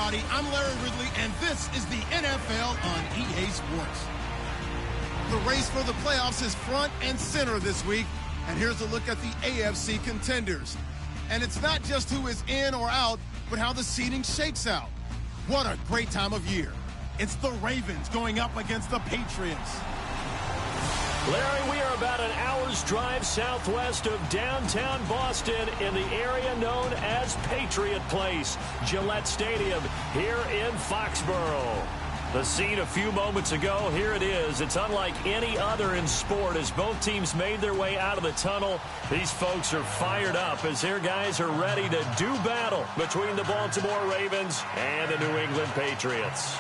everybody. I'm Larry Ridley, and this is the NFL on EA Sports. The race for the playoffs is front and center this week, and here's a look at the AFC contenders. And it's not just who is in or out, but how the seeding shakes out. What a great time of year. It's the Ravens going up against the Patriots. Larry, we are about an hour's drive southwest of downtown Boston in the area known as Patriot Place, Gillette Stadium, here in Foxborough. The scene a few moments ago, here it is. It's unlike any other in sport as both teams made their way out of the tunnel. These folks are fired up as their guys are ready to do battle between the Baltimore Ravens and the New England Patriots.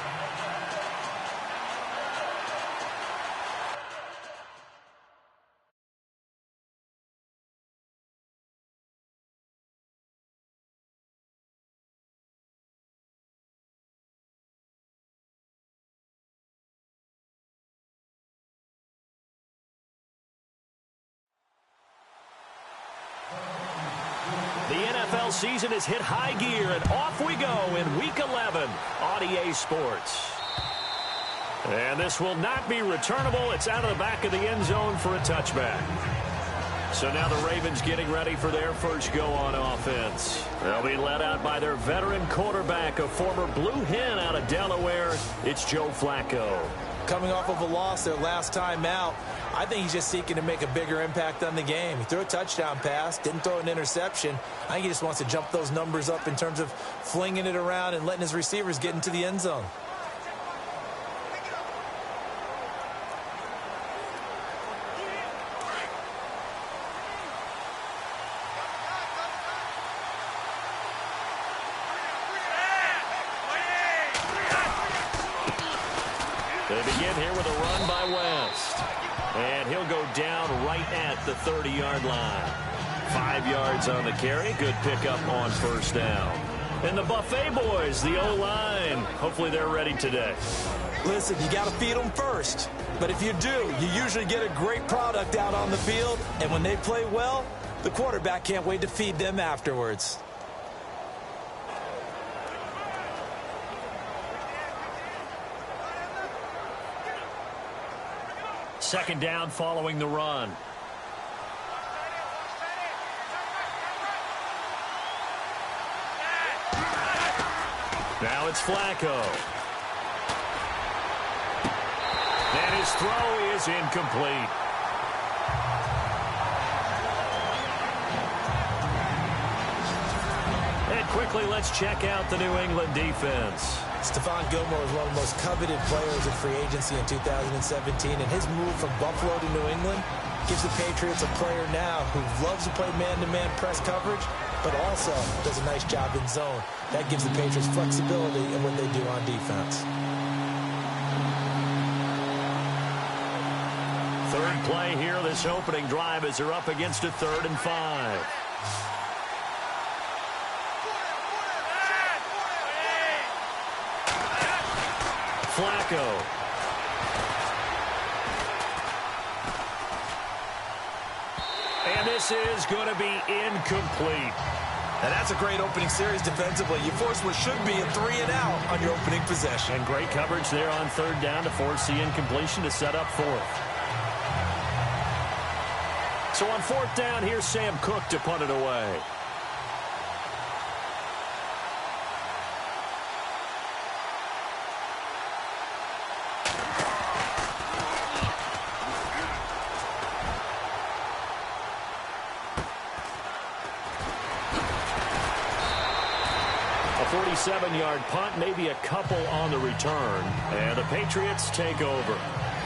The NFL season has hit high gear, and off we go in Week 11 on EA Sports. And this will not be returnable. It's out of the back of the end zone for a touchback. So now the Ravens getting ready for their first go on offense. They'll be led out by their veteran quarterback, a former Blue Hen out of Delaware. It's Joe Flacco. Coming off of a loss their last time out, I think he's just seeking to make a bigger impact on the game. He threw a touchdown pass, didn't throw an interception. I think he just wants to jump those numbers up in terms of flinging it around and letting his receivers get into the end zone. They begin here with a run by West. And he'll go down right at the 30-yard line. 5 yards on the carry. Good pickup on first down. And the Buffet boys, the O-line. Hopefully they're ready today. Listen, you got to feed them first. But if you do, you usually get a great product out on the field. And when they play well, the quarterback can't wait to feed them afterwards. Second down following the run. Now it's Flacco. And his throw is incomplete. And quickly, let's check out the New England defense. Stephon Gilmore was one of the most coveted players in free agency in 2017, and his move from Buffalo to New England gives the Patriots a player now who loves to play man-to-man press coverage, but also does a nice job in zone. That gives the Patriots flexibility in what they do on defense. Third play here, this opening drive as they're up against a 3rd and 5. Flacco. And this is going to be incomplete. And that's a great opening series defensively. You force what should be a 3-and-out on your opening possession. And great coverage there on 3rd down to force the incompletion to set up 4th. So on 4th down, here's Sam Cook to punt it away. A 47-yard punt, maybe a couple on the return. And the Patriots take over.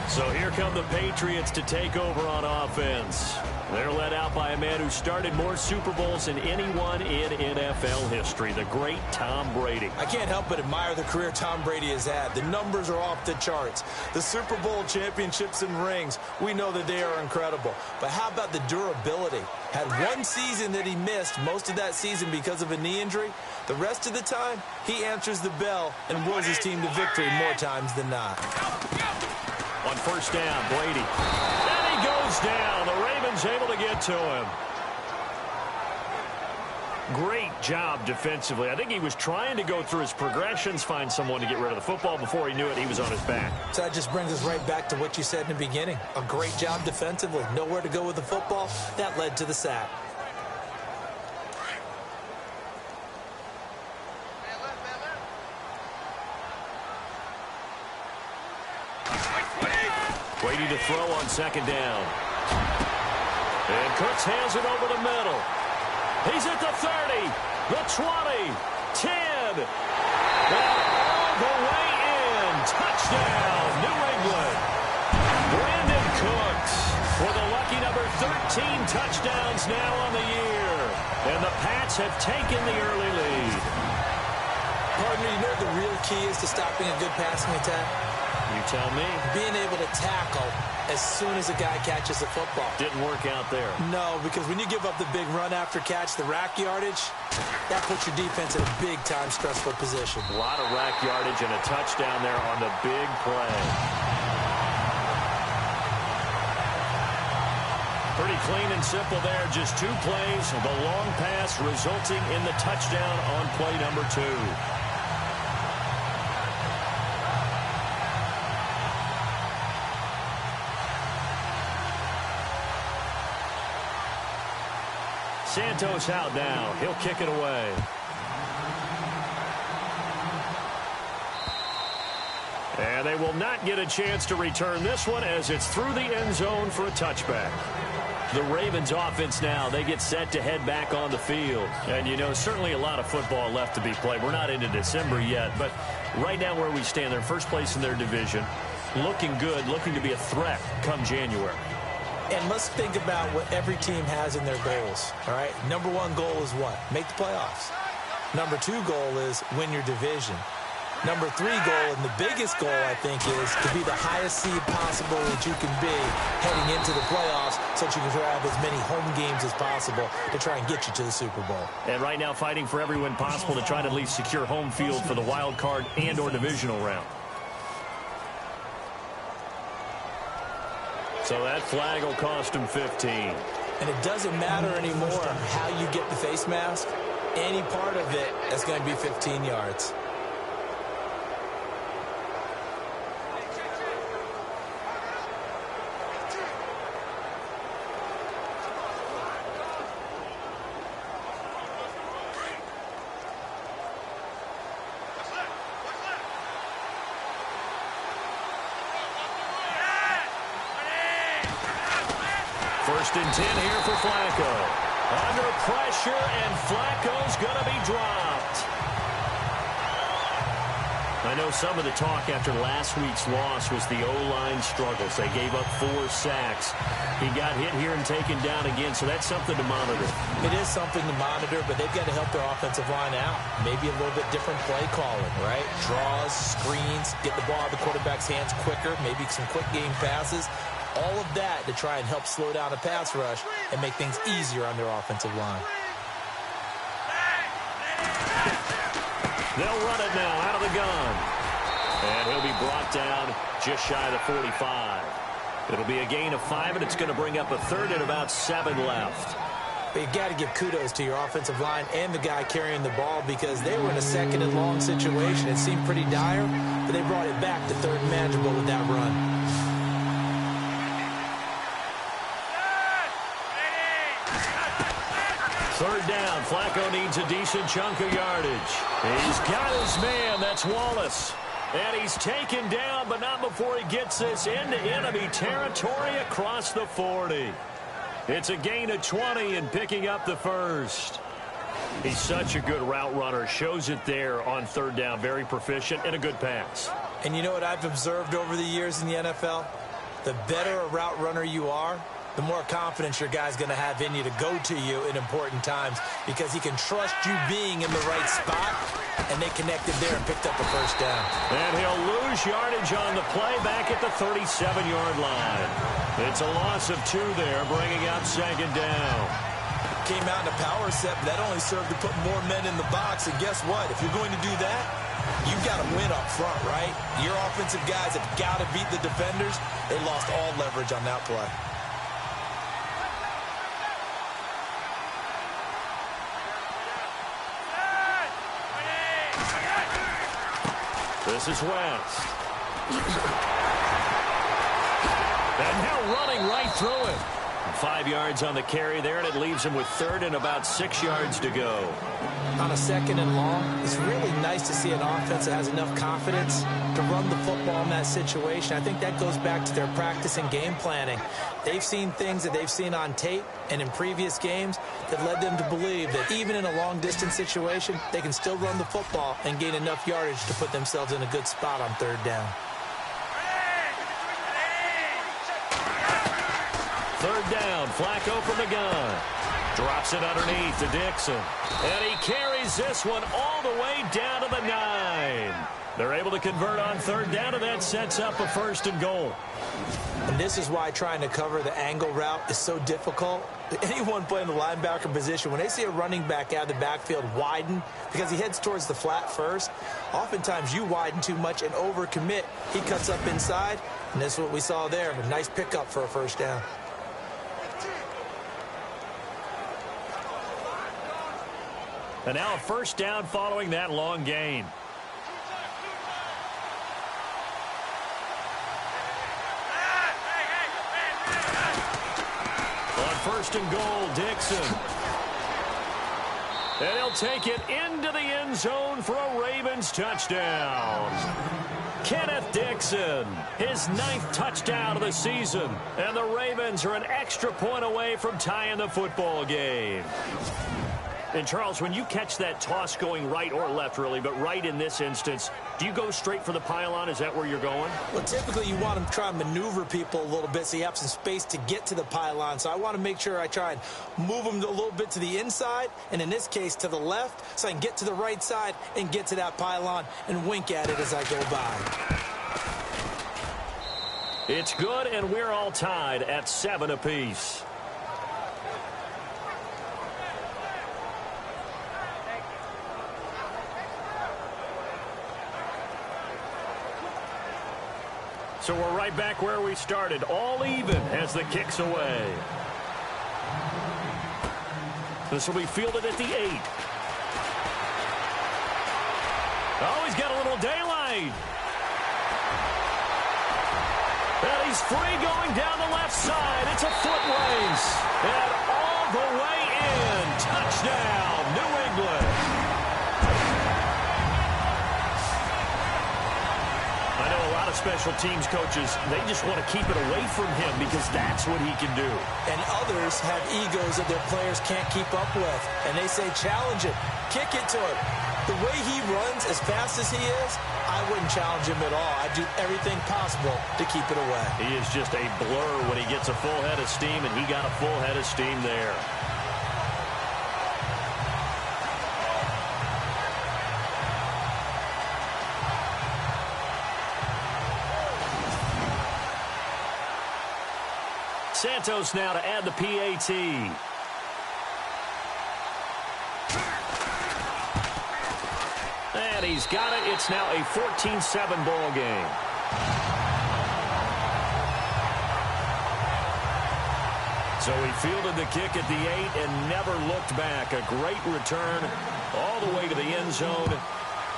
So here come the Patriots to take over on offense. They're led out by a man who started more Super Bowls than anyone in NFL history, the great Tom Brady. I can't help but admire the career Tom Brady has had. The numbers are off the charts. The Super Bowl championships and rings, we know that they are incredible. But how about the durability? Had one season that he missed, most of that season because of a knee injury. The rest of the time, he answers the bell and wills his team to victory more times than not. On first down, Brady. And he goes down. The Ravens able to get to him. Great job defensively. I think he was trying to go through his progressions, find someone to get rid of the football. Before he knew it, he was on his back. So that just brings us right back to what you said in the beginning. A great job defensively. Nowhere to go with the football. That led to the sack. Waiting to throw on second down. And Cooks hands it over the middle. He's at the 30, the 20, 10. And all the way in. Touchdown, New England. Brandon Cooks with a lucky number 13 touchdowns now on the year. And the Pats have taken the early lead. Partner, you know the real key is to stopping a good passing attack? You tell me. Being able to tackle as soon as a guy catches the football. Didn't work out there. No, because when you give up the big run after catch, the rack yardage, that puts your defense in a big-time stressful position. A lot of rack yardage and a touchdown there on the big play. Pretty clean and simple there. Just 2 plays. The long pass resulting in the touchdown on play number 2. Santos out now. He'll kick it away. And they will not get a chance to return this one as it's through the end zone for a touchback. The Ravens offense now, they get set to head back on the field. And, you know, certainly a lot of football left to be played. We're not into December yet, but right now where we stand, they're first place in their division. Looking good, looking to be a threat come January. And let's think about what every team has in their goals, all right? Number 1 goal is what? Make the playoffs. Number 2 goal is win your division. Number 3 goal, and the biggest goal, I think, is to be the highest seed possible that you can be heading into the playoffs so that you can grab as many home games as possible to try and get you to the Super Bowl. And right now fighting for every win possible to try to at least secure home field for the wild card and or divisional round. So that flag will cost him 15. And it doesn't matter anymore how you get the face mask. Any part of it is going to be 15 yards. First and 10 here for Flacco. Under pressure, and Flacco's going to be dropped. I know some of the talk after last week's loss was the O-line struggles. They gave up 4 sacks. He got hit here and taken down again, so that's something to monitor. It is something to monitor, but they've got to help their offensive line out. Maybe a little bit different play calling, right? Draws, screens, get the ball out of the quarterback's hands quicker, maybe some quick game passes. All of that to try and help slow down a pass rush and make things easier on their offensive line. They'll run it now out of the gun. And he'll be brought down just shy of the 45. It'll be a gain of 5, and it's going to bring up a third and about 7 left. But you've got to give kudos to your offensive line and the guy carrying the ball because they were in a second and long situation. It seemed pretty dire, but they brought it back to third and manageable with that run. Third down. Flacco needs a decent chunk of yardage. He's got his man. That's Wallace. And he's taken down, but not before he gets this into enemy territory across the 40. It's a gain of 20 and picking up the first. He's such a good route runner. Shows it there on third down. Very proficient and a good pass. And you know what I've observed over the years in the NFL? The better a route runner you are, the more confidence your guy's going to have in you to go to you in important times because he can trust you being in the right spot, and they connected there and picked up a first down. And he'll lose yardage on the play back at the 37-yard line. It's a loss of 2 there, bringing up second down. Came out in a power set, but that only served to put more men in the box, and guess what? If you're going to do that, you've got to win up front, right? Your offensive guys have got to beat the defenders. They lost all leverage on that play. This is West. And now running right through it. 5 yards on the carry there, and it leaves him with third and about 6 yards to go. On a second and long, it's really nice to see an offense that has enough confidence to run the football in that situation. I think that goes back to their practice and game planning. They've seen things that they've seen on tape and in previous games that led them to believe that even in a long-distance situation, they can still run the football and gain enough yardage to put themselves in a good spot on third down. Third down, Flacco from the gun. Drops it underneath to Dixon. And he carries this one all the way down to the 9. They're able to convert on third down, and that sets up a 1st and goal. And this is why trying to cover the angle route is so difficult. Anyone playing the linebacker position, when they see a running back out of the backfield widen because he heads towards the flat first, oftentimes you widen too much and overcommit. He cuts up inside, and that's what we saw there. A nice pickup for a 1st down. And now a 1st down following that long gain. On 1st and goal, Dixon. And he'll take it into the end zone for a Ravens touchdown. Kenneth Dixon, his 9th touchdown of the season. And the Ravens are an extra point away from tying the football game. And, Charles, when you catch that toss going right or left, really, but right in this instance, do you go straight for the pylon? Is that where you're going? Well, typically you want to try and maneuver people a little bit so you have some space to get to the pylon. So I want to make sure I try and move them a little bit to the inside, and in this case to the left, so I can get to the right side and get to that pylon and wink at it as I go by. It's good, and we're all tied at 7 apiece. So we're right back where we started, all even as the kick's away. This will be fielded at the 8. Oh, he's got a little daylight. And he's free going down the left side. It's a foot race. And all the way in. Touchdown, New England. I know a lot of special teams coaches, they just want to keep it away from him because that's what he can do. And others have egos that their players can't keep up with. And they say, challenge it, kick it to him. The way he runs as fast as he is, I wouldn't challenge him at all. I'd do everything possible to keep it away. He is just a blur when he gets a full head of steam, and he got a full head of steam there. Santos now to add the PAT. And he's got it. It's now a 14-7 ball game. So he fielded the kick at the 8 and never looked back. A great return all the way to the end zone.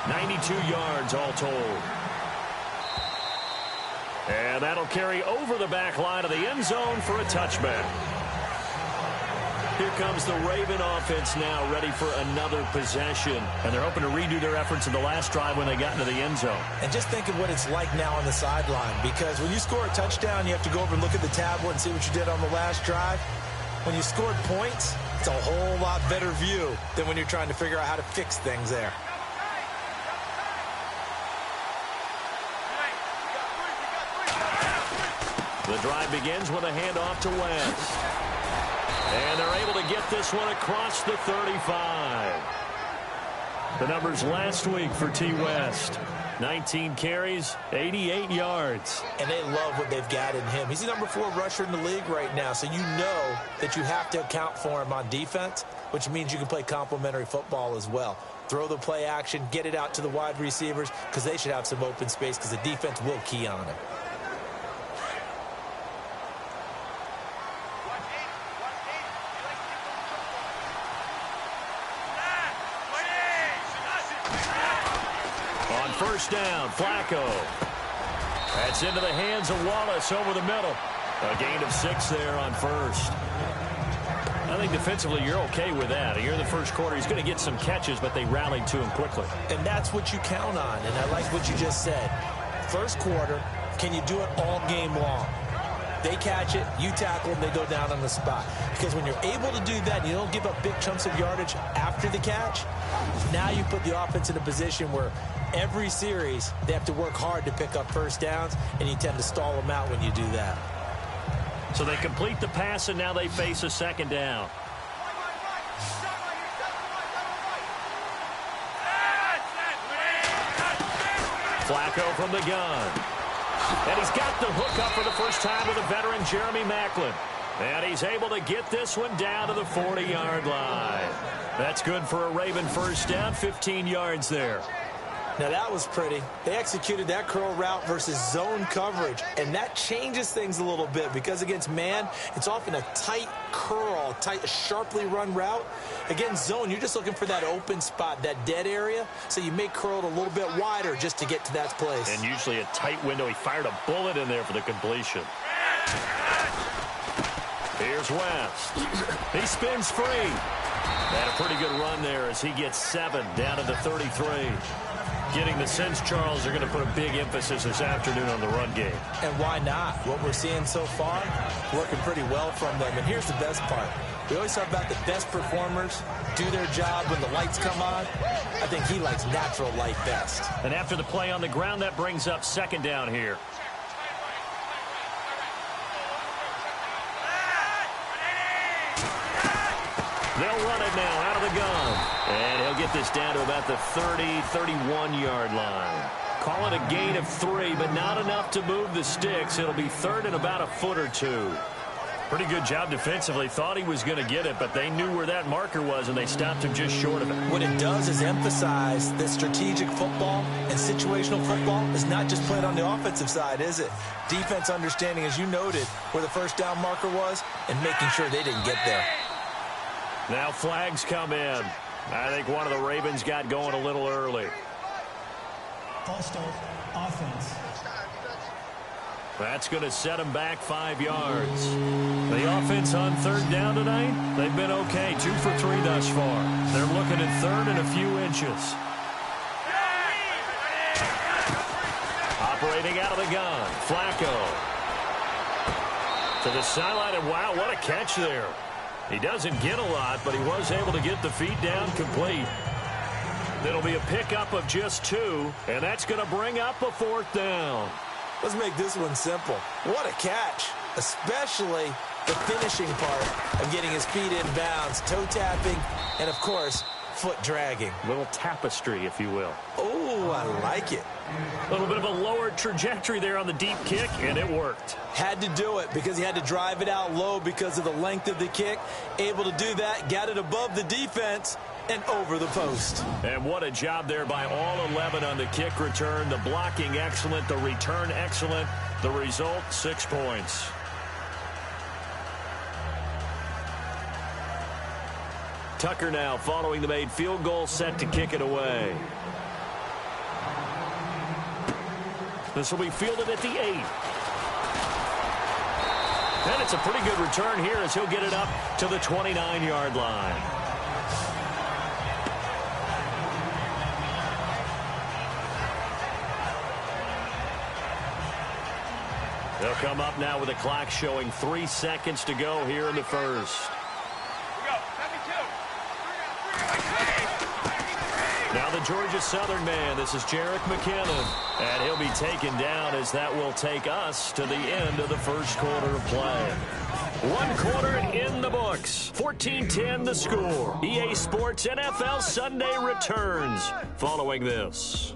92 yards all told. And that'll carry over the back line of the end zone for a touchback. Here comes the Raven offense now, ready for another possession. And they're hoping to redo their efforts in the last drive when they got into the end zone. And just think of what it's like now on the sideline. Because when you score a touchdown, you have to go over and look at the tablet and see what you did on the last drive. When you scored points, it's a whole lot better view than when you're trying to figure out how to fix things there. The drive begins with a handoff to West. And they're able to get this one across the 35. The numbers last week for T. West. 19 carries, 88 yards. And they love what they've got in him. He's the number 4 rusher in the league right now, so you know that you have to account for him on defense, which means you can play complementary football as well. Throw the play action, get it out to the wide receivers, because they should have some open space because the defense will key on him. first down. Flacco. That's into the hands of Wallace over the middle. A gain of 6 there on first. I think defensively you're okay with that. Here in the first quarter, he's going to get some catches, but they rallied to him quickly. And that's what you count on, and I like what you just said. First quarter, can you do it all game long? They catch it, you tackle them, they go down on the spot. Because when you're able to do that, and you don't give up big chunks of yardage after the catch, now you put the offense in a position where every series they have to work hard to pick up first downs, and you tend to stall them out when you do that. So they complete the pass, and now they face a second down. Flacco from the gun. And he's got the hook up for the first time with a veteran, Jeremy Maclin. And he's able to get this one down to the 40-yard line. That's good for a Raven first down, 15 yards there. Now that was pretty. They executed that curl route versus zone coverage, and that changes things a little bit because against man, it's often a tight curl, tight, sharply run route. Against zone, you're just looking for that open spot, that dead area, so you make curl a little bit wider just to get to that place. And usually a tight window. He fired a bullet in there for the completion. Here's West. He spins free. And a pretty good run there as he gets 7 down to the 33. Getting the sense, Charles, they're going to put a big emphasis this afternoon on the run game. And why not? What we're seeing so far, working pretty well from them. And here's the best part. We always talk about the best performers do their job when the lights come on. I think he likes natural light best. And after the play on the ground, that brings up second down here. They'll run it now out of the gun. And he'll get this down to about the 30, 31-yard line. Call it a gain of 3, but not enough to move the sticks. It'll be third and about a foot or 2. Pretty good job defensively. Thought he was going to get it, but they knew where that marker was, and they stopped him just short of it. What it does is emphasize that strategic football and situational football is not just played on the offensive side, is it? Defense understanding, as you noted, where the first down marker was and making sure they didn't get there. Now flags come in. I think one of the Ravens got going a little early. False start, offense. That's going to set them back 5 yards. The offense on third down tonight, they've been okay. 2 for 3 thus far. They're looking at third and a few inches. Operating out of the gun, Flacco. To the sideline, and wow, what a catch there. He doesn't get a lot, but he was able to get the feet down complete. It'll be a pickup of just 2, and that's going to bring up a 4th down. Let's make this one simple. What a catch, especially the finishing part of getting his feet in bounds, toe tapping, and, of course, foot dragging. Little tapestry, if you will. Oh, I like it. A little bit of a lower trajectory there on the deep kick, and it worked. Had to do it because he had to drive it out low because of the length of the kick. Able to do that, got it above the defense and over the post. And what a job there by all 11 on the kick return. The blocking excellent, the return excellent. The result, 6 points. Tucker now following the made field goal, set to kick it away. This will be fielded at the 8. And it's a pretty good return here as he'll get it up to the 29-yard line. They'll come up now with the clock showing 3 seconds to go here in the first. Now the Georgia Southern man, this is Jerick McKinnon, and he'll be taken down as that will take us to the end of the first quarter of play. 1 quarter in the books. 14-10 the score. EA Sports NFL Sunday returns following this.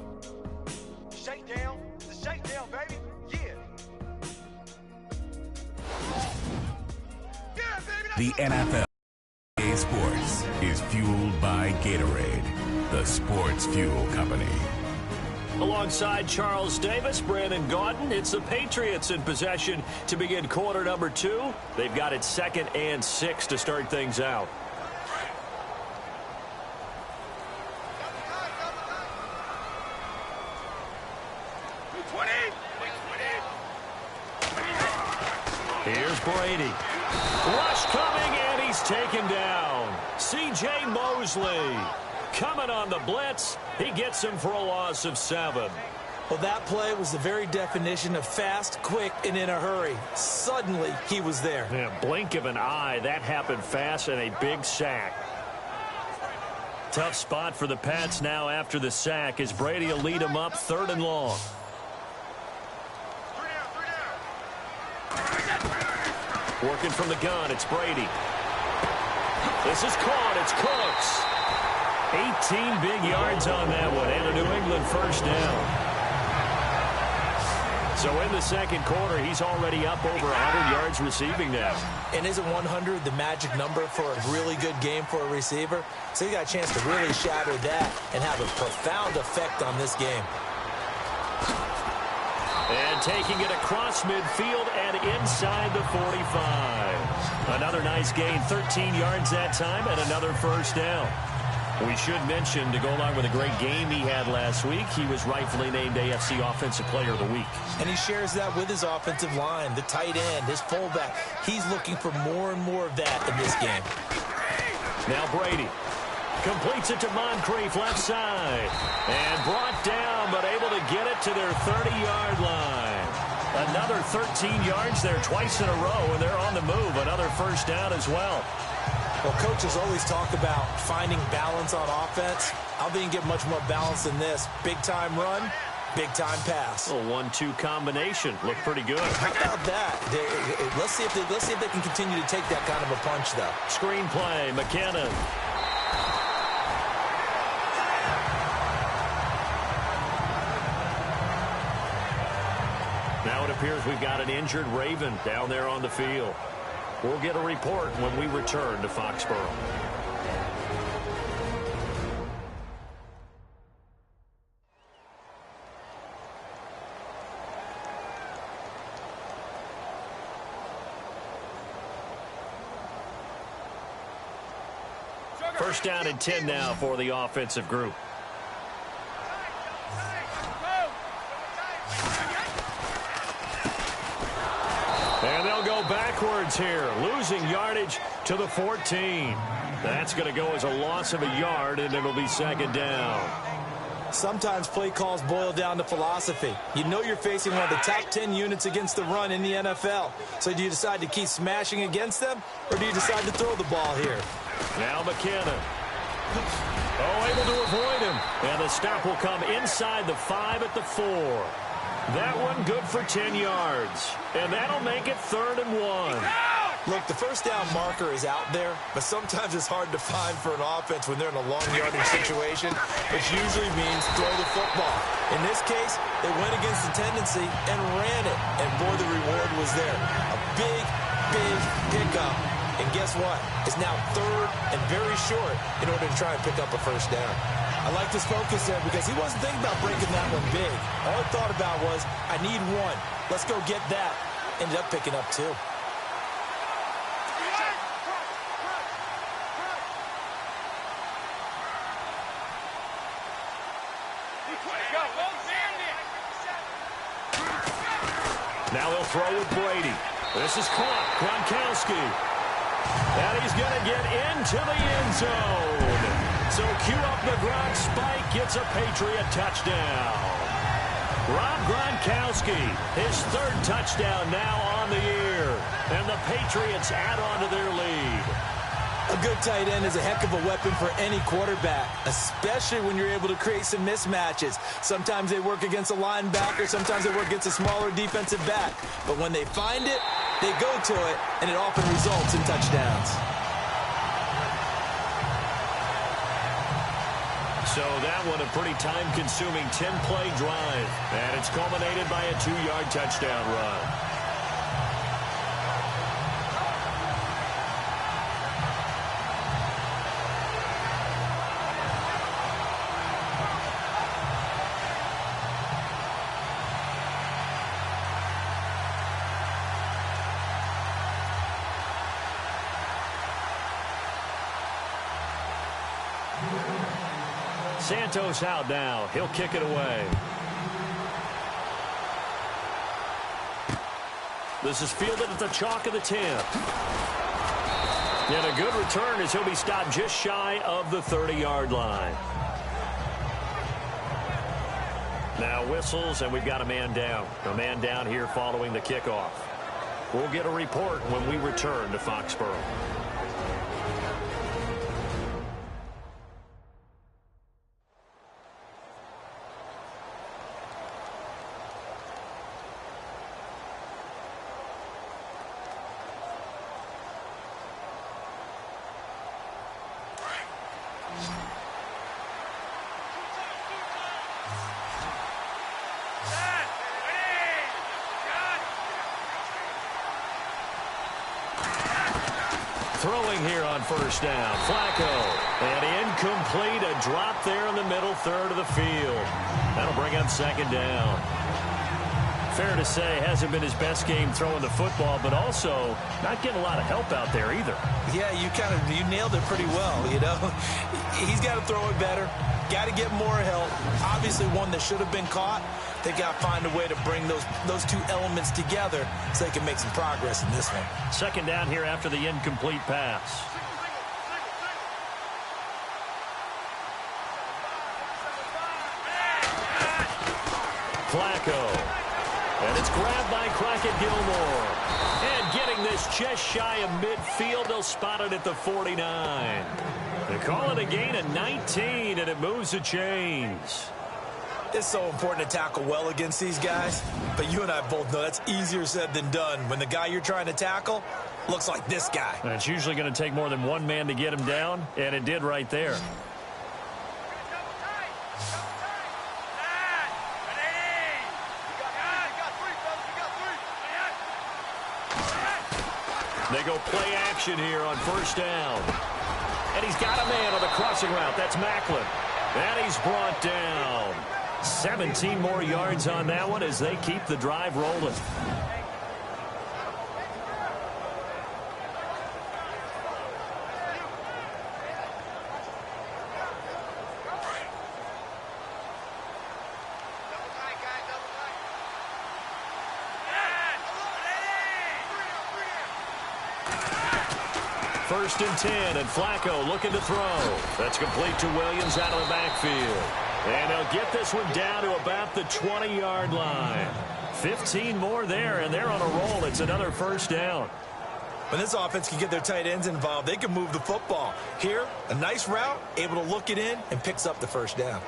Shakedown, the shakedown, baby. Yeah, baby. The NFL EA Sports is fueled by Gatorade, the sports fuel company. Alongside Charles Davis, Brandon Gaudin, it's the Patriots in possession to begin quarter number 2. They've got it 2nd and 6 to start things out. Here's Brady. Rush coming, and he's taken down. C.J. Mosley coming on the blitz. He gets him for a loss of 7. Well, that play was the very definition of fast, quick, and in a hurry. Suddenly, he was there. Yeah, blink of an eye. That happened fast, and a big sack. Tough spot for the Pats now after the sack as Brady will lead them up 3rd and long. Working from the gun, it's Brady. This is caught. It's Cooks. 18 big yards on that one, and a New England first down. So in the second quarter, he's already up over 100 yards receiving now. And isn't 100 the magic number for a really good game for a receiver? So he got a chance to really shatter that and have a profound effect on this game. And taking it across midfield and inside the 45. Another nice gain, 13 yards that time, and another first down. We should mention, to go along with a great game he had last week, he was rightfully named AFC Offensive Player of the Week. And he shares that with his offensive line, the tight end, his fullback. He's looking for more and more of that in this game. Now Brady completes it to Moncrief, left side. And brought down, but able to get it to their 30-yard line. Another 13 yards there twice in a row, and they're on the move. Another first down as well. Well, coaches always talk about finding balance on offense. I think you get much more balance than this. Big-time run, big-time pass. A 1-2 combination. Looked pretty good. How about that? Let's see if they can continue to take that kind of a punch, though. Screenplay, McKinnon. Now it appears we've got an injured Raven down there on the field. We'll get a report when we return to Foxborough. First down and 10 now for the offensive group. And they'll go backwards here, losing yardage to the 14. That's going to go as a loss of a yard, and it'll be second down. Sometimes play calls boil down to philosophy. You know you're facing one of the top 10 units against the run in the NFL. So do you decide to keep smashing against them, or do you decide to throw the ball here? Now McKinnon. Oh, able to avoid him. And the stop will come inside the 5 at the 4. That one good for 10 yards. And that'll make it 3rd and 1. Look, the first down marker is out there, but sometimes it's hard to find for an offense when they're in a long yardage situation, which usually means throw the football. In this case, they went against the tendency and ran it. And boy, the reward was there. A big, big pickup. And guess what? It's now 3rd and very short in order to try and pick up a first down. I like this focus there because he wasn't thinking about breaking that one big. All he thought about was, I need 1. Let's go get that. Ended up picking up 2. Now he'll throw with Brady. This is caught. Gronkowski. And he's going to get into the end zone. So cue up the Gronk spike. Gets a Patriot touchdown. Rob Gronkowski, his 3rd touchdown now on the year. And the Patriots add on to their lead. A good tight end is a heck of a weapon for any quarterback, especially when you're able to create some mismatches. Sometimes they work against a linebacker, sometimes they work against a smaller defensive back. But when they find it, they go to it, and it often results in touchdowns. So that one a pretty time-consuming 10-play drive. And it's culminated by a 2-yard touchdown run. Santos out now. He'll kick it away. This is fielded at the chalk of the 10. And a good return as he'll be stopped just shy of the 30-yard line. Now whistles, and we've got a man down. A man down here following the kickoff. We'll get a report when we return to Foxborough. Throwing here on first down, Flacco. And incomplete, a drop there in the middle third of the field. That'll bring up second down. Fair to say, hasn't been his best game throwing the football, but also not getting a lot of help out there either. Yeah, you nailed it pretty well, you know. He's got to throw it better. Got to get more help. Obviously one that should have been caught. They got to find a way to bring those two elements together so they can make some progress in this one. Second down here after the incomplete pass. Flacco. And it's grabbed by Crockett Gilmore. And getting this just shy of midfield, they'll spot it at the 49. They call it a gain of 19, and it moves the chains. It's so important to tackle well against these guys, but you and I both know that's easier said than done when the guy you're trying to tackle looks like this guy. And it's usually going to take more than one man to get him down, and it did right there. They go play action here on first down. And he's got a man on the crossing route. That's Macklin. And he's brought down. 17 more yards on that one as they keep the drive rolling. First and 10, and Flacco looking to throw. That's complete to Williams out of the backfield. And they'll get this one down to about the 20-yard line. 15 more there, and they're on a roll. It's another first down. When this offense can get their tight ends involved, they can move the football. Here, a nice route, able to look it in, and picks up the first down.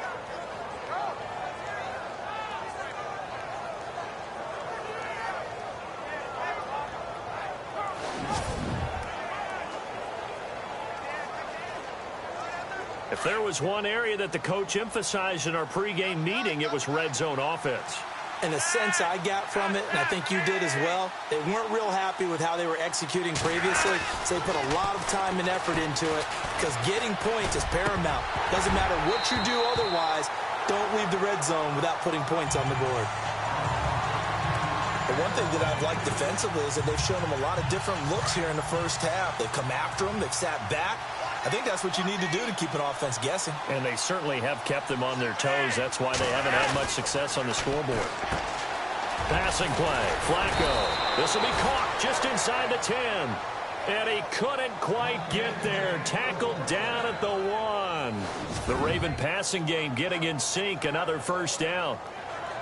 If there was one area that the coach emphasized in our pregame meeting, it was red zone offense. And the sense I got from it, and I think you did as well, they weren't real happy with how they were executing previously, so they put a lot of time and effort into it because getting points is paramount. Doesn't matter what you do otherwise, don't leave the red zone without putting points on the board. The one thing that I've liked defensively is that they've shown them a lot of different looks here in the first half. They've come after them. They've sat back. I think that's what you need to do to keep an offense guessing. And they certainly have kept them on their toes. That's why they haven't had much success on the scoreboard. Passing play. Flacco. This will be caught just inside the 10. And he couldn't quite get there. Tackled down at the 1. The Raven passing game getting in sync. Another first down.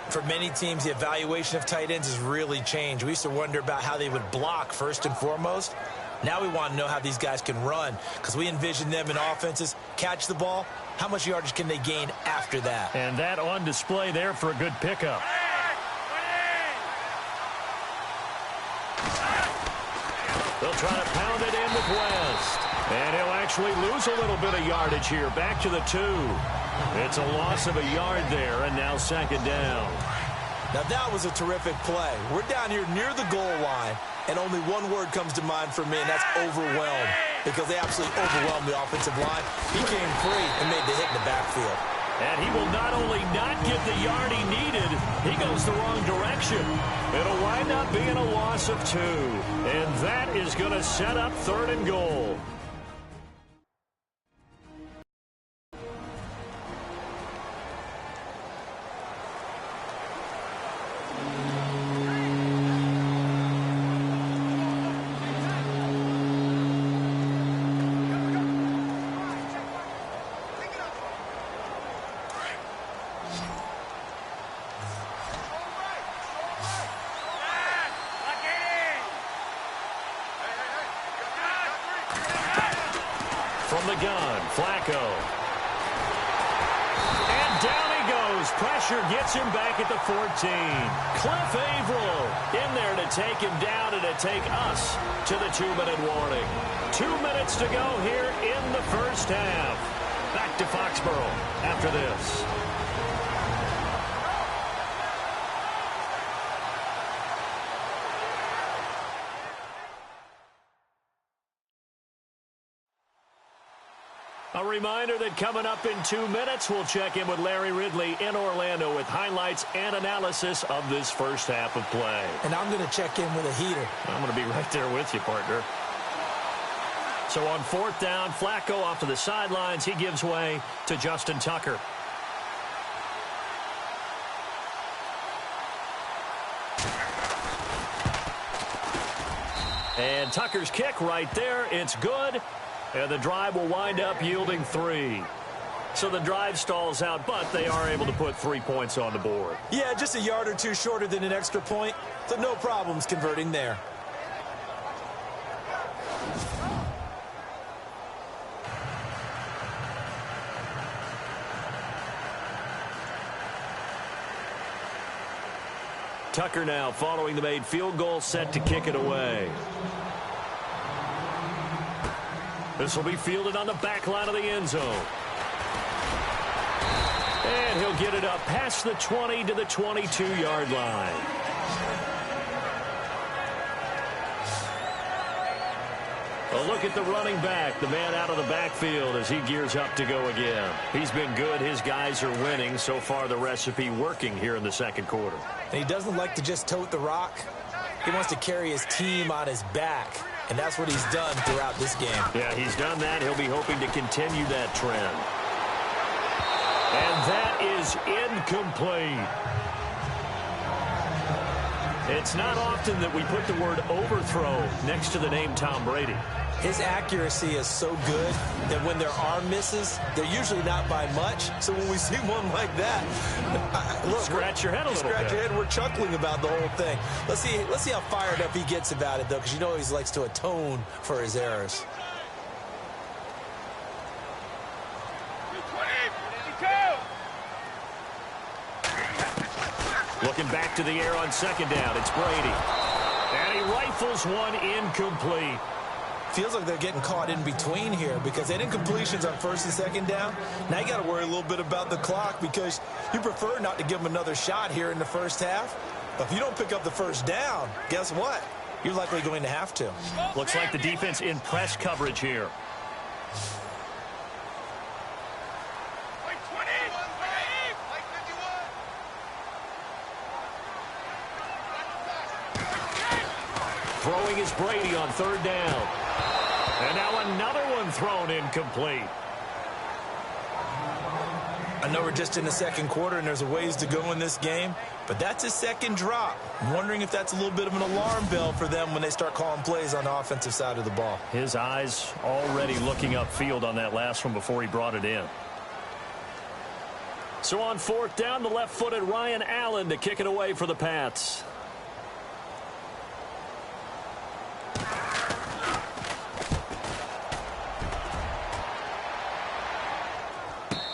For many teams, the evaluation of tight ends has really changed. We used to wonder about how they would block first and foremost. Now we want to know how these guys can run because we envision them in offenses. Catch the ball. How much yardage can they gain after that? And that on display there for a good pickup. They'll try to pound it in with West. And he'll actually lose a little bit of yardage here. Back to the 2. It's a loss of a yard there, and now second down. Now that was a terrific play. We're down here near the goal line, and only one word comes to mind for me, and that's overwhelmed, because they absolutely overwhelmed the offensive line. He came free and made the hit in the backfield. And he will not only not get the yard he needed, he goes the wrong direction. It'll wind up being a loss of 2, and that is going to set up third and goal. From the gun, Flacco. And down he goes. Pressure gets him back at the 14. Cliff Averill in there to take him down and to take us to the 2-minute warning. 2 minutes to go here in the first half. Back to Foxborough after this. A reminder that coming up in 2 minutes, we'll check in with Larry Ridley in Orlando with highlights and analysis of this first half of play. And I'm going to check in with a heater. I'm going to be right there with you, partner. So on 4th down, Flacco off to the sidelines. He gives way to Justin Tucker. And Tucker's kick right there. It's good. And the drive will wind up yielding 3. So the drive stalls out, but they are able to put 3 points on the board. Yeah, just a yard or two shorter than an extra point. So no problems converting there. Tucker now following the made field goal, set to kick it away. This will be fielded on the back line of the end zone. And he'll get it up past the 20 to the 22-yard line. A look at the running back, the man out of the backfield as he gears up to go again. He's been good. His guys are winning. So far, the recipe working here in the second quarter. And he doesn't like to just tote the rock. He wants to carry his team on his back. And that's what he's done throughout this game. Yeah, he's done that. He'll be hoping to continue that trend. And that is incomplete. It's not often that we put the word overthrow next to the name Tom Brady. His accuracy is so good that when there are misses, they're usually not by much. So when we see one like that, look, scratch your head a little bit. Scratch your head. We're chuckling about the whole thing. Let's see how fired up he gets about it, though, because you know he likes to atone for his errors. Looking back to the air on 2nd down. It's Brady. And he rifles one incomplete. Feels like they're getting caught in between here because they had incompletions on 1st and 2nd down. Now you got to worry a little bit about the clock because you prefer not to give them another shot here in the first half. But if you don't pick up the 1st down, guess what? You're likely going to have to. Looks like the defense in press coverage here. Throwing is Brady on 3rd down. And now another one thrown incomplete. I know we're just in the second quarter and there's a ways to go in this game, but that's his second drop. I'm wondering if that's a little bit of an alarm bell for them when they start calling plays on the offensive side of the ball. His eyes already looking upfield on that last one before he brought it in. So on 4th down, the left-footed Ryan Allen to kick it away for the Pats.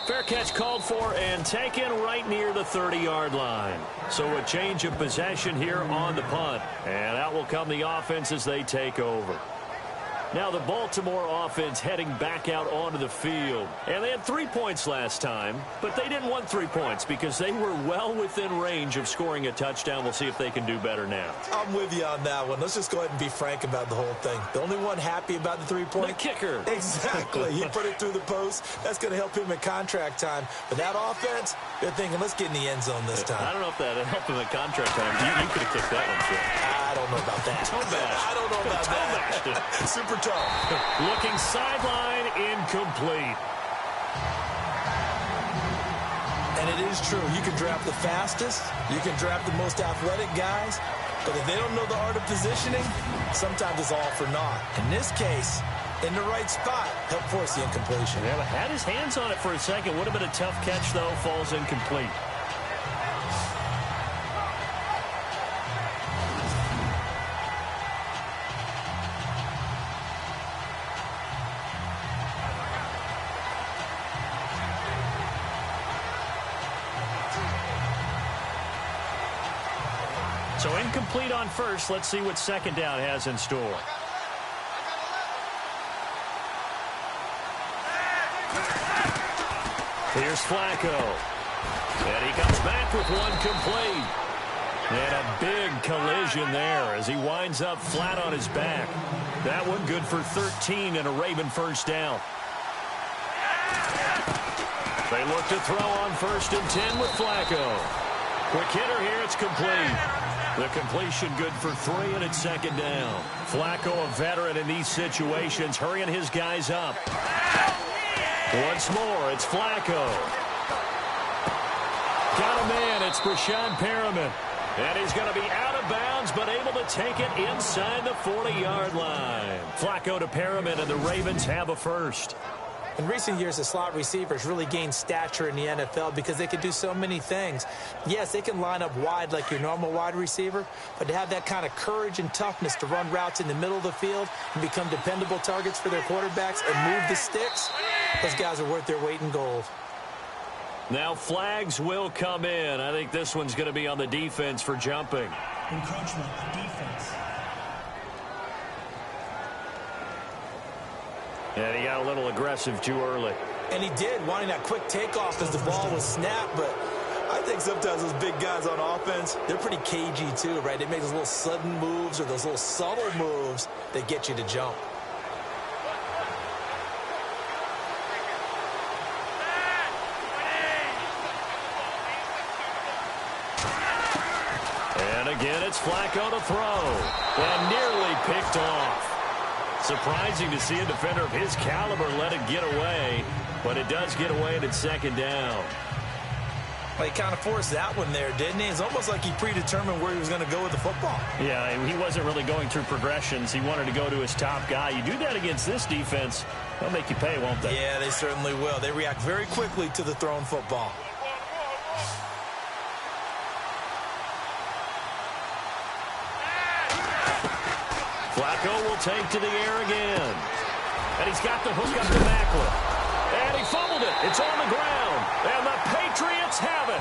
Fair catch called for and taken right near the 30-yard line. So a change of possession here on the punt. And out will come the offense as they take over. Now the Baltimore offense heading back out onto the field. And they had 3 points last time, but they didn't want 3 points because they were well within range of scoring a touchdown. We'll see if they can do better now. I'm with you on that one. Let's just go ahead and be frank about the whole thing. The only one happy about the 3-point? The kicker. Exactly. He put it through the post. That's going to help him in contract time. But that offense, they're thinking, let's get in the end zone this time. I don't know if that helped him in contract time. You could have kicked that one, too. I don't know about that. I don't know about that. Super tough. Looking sideline, incomplete. And it is true. You can draft the fastest. You can draft the most athletic guys. But if they don't know the art of positioning, sometimes it's all for naught. In this case, in the right spot, help force the incompletion. Yeah, but had his hands on it for a second. Would have been a tough catch, though. Falls incomplete. So incomplete on first. Let's see what second down has in store. Here's Flacco. And he comes back with one complete. And a big collision there as he winds up flat on his back. That one good for 13 and a Raven first down. They look to throw on 1st and 10 with Flacco. Quick hitter here, it's complete. The completion good for 3 and it's second down. Flacco, a veteran in these situations, hurrying his guys up. Once more, it's Flacco. Got a man, it's Brashad Perriman. And he's going to be out of bounds, but able to take it inside the 40-yard line. Flacco to Perriman, and the Ravens have a first. In recent years, the slot receivers really gained stature in the NFL because they can do so many things. Yes, they can line up wide like your normal wide receiver, but to have that kind of courage and toughness to run routes in the middle of the field and become dependable targets for their quarterbacks and move the sticks, those guys are worth their weight in gold. Now flags will come in. I think this one's going to be on the defense for jumping. Encroachment, defense. And he got a little aggressive too early. And he did, wanting that quick takeoff as the ball was snapped. But I think sometimes those big guys on offense, they're pretty cagey too, right? They make those little sudden moves or those little subtle moves that get you to jump. And again, it's Flacco to throw. And nearly picked off. Surprising to see a defender of his caliber let it get away, but it does get away and it's second down. Well, he kind of forced that one there, didn't he? It's almost like he predetermined where he was going to go with the football. Yeah, he wasn't really going through progressions. He wanted to go to his top guy. You do that against this defense, they'll make you pay, won't they? Yeah, they certainly will. They react very quickly to the thrown football. Flacco will take to the air again. And he's got the hook up to Macklin. And he fumbled it. It's on the ground. And the Patriots have it.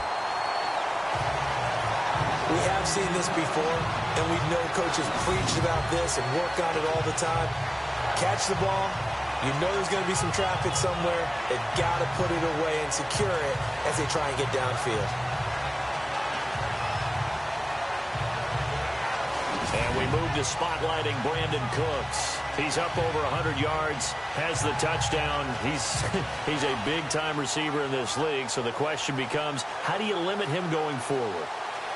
We have seen this before, and we know coaches preach about this and work on it all the time. Catch the ball. You know there's going to be some traffic somewhere. They've got to put it away and secure it as they try and get downfield. And we move to spotlighting Brandon Cooks. He's up over 100 yards, has the touchdown. He's a big-time receiver in this league, so the question becomes, how do you limit him going forward?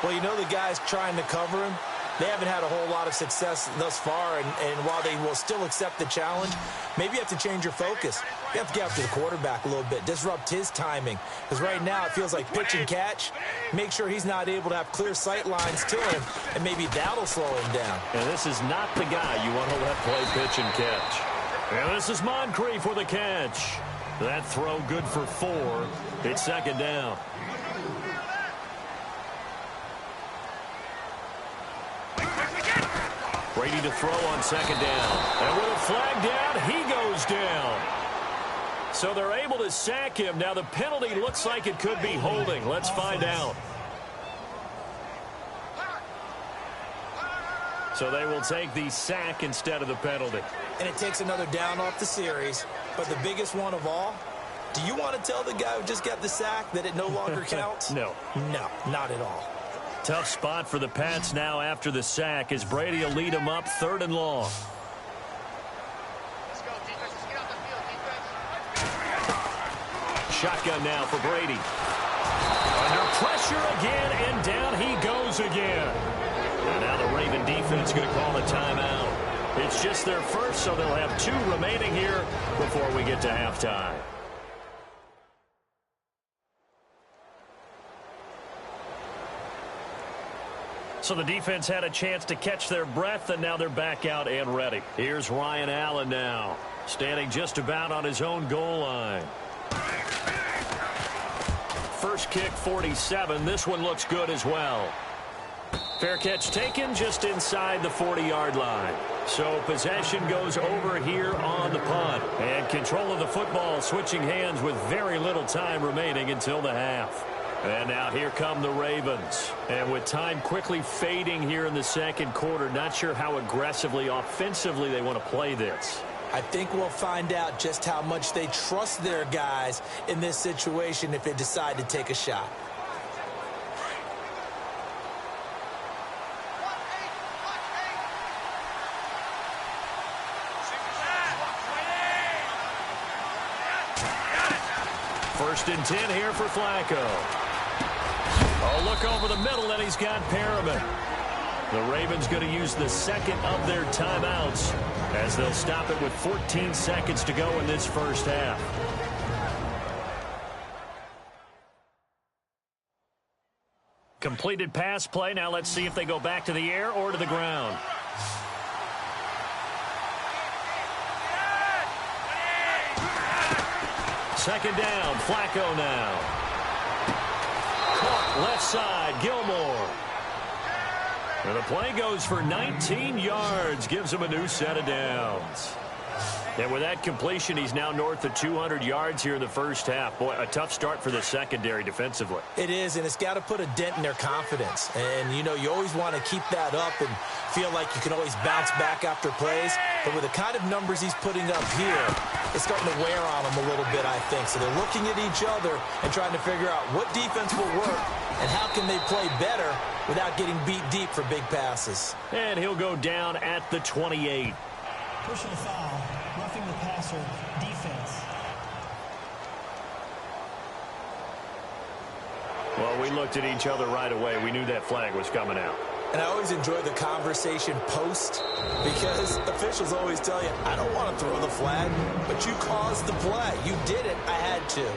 Well, you know the guys trying to cover him, they haven't had a whole lot of success thus far, and while they will still accept the challenge, maybe you have to change your focus. You have to get after the quarterback a little bit, disrupt his timing, because right now it feels like pitch and catch. Make sure he's not able to have clear sight lines to him, and maybe that'll slow him down. And this is not the guy you want to let play pitch and catch. And this is Moncrief for the catch. That throw good for 4. It's second down. Brady to throw on second down. And with a flag down, he goes down. So they're able to sack him. Now the penalty looks like it could be holding. Let's find out. So they will take the sack instead of the penalty. And it takes another down off the series. But the biggest one of all, do you want to tell the guy who just got the sack that it no longer counts? No. No, not at all. Tough spot for the Pats now after the sack as Brady will lead them up 3rd and long. Let's go, defense. Let's get out the field, defense. Shotgun now for Brady. Under pressure again, and down he goes again. And now the Raven defense going to call a timeout. It's just their first, so they'll have 2 remaining here before we get to halftime. So the defense had a chance to catch their breath, and now they're back out and ready. Here's Ryan Allen now, standing just about on his own goal line. First kick, 47. This one looks good as well. Fair catch taken just inside the 40-yard line. So possession goes over here on the punt. And control of the football switching hands with very little time remaining until the half. And now here come the Ravens. And with time quickly fading here in the second quarter, not sure how aggressively, offensively they want to play this. I think we'll find out just how much they trust their guys in this situation if they decide to take a shot. First and 10 here for Flacco. Oh, look over the middle, and he's got Perriman. The Ravens going to use the second of their timeouts as they'll stop it with 14 seconds to go in this first half. Completed pass play. Now let's see if they go back to the air or to the ground. Second down, Flacco now. Caught left side, Gilmore. And the play goes for 19 yards, gives him a new set of downs. And with that completion, he's now north of 200 yards here in the first half. Boy, a tough start for the secondary defensively. It is, and it's got to put a dent in their confidence. And, you know, you always want to keep that up and feel like you can always bounce back after plays. But with the kind of numbers he's putting up here, it's starting to wear on them a little bit, I think. So they're looking at each other and trying to figure out what defense will work and how can they play better without getting beat deep for big passes. And he'll go down at the 28. Personal foul, roughing the passer, defense. Well, we looked at each other right away. We knew that flag was coming out. And I always enjoy the conversation post because officials always tell you, I don't want to throw the flag, but you caused the play. You did it. I had to.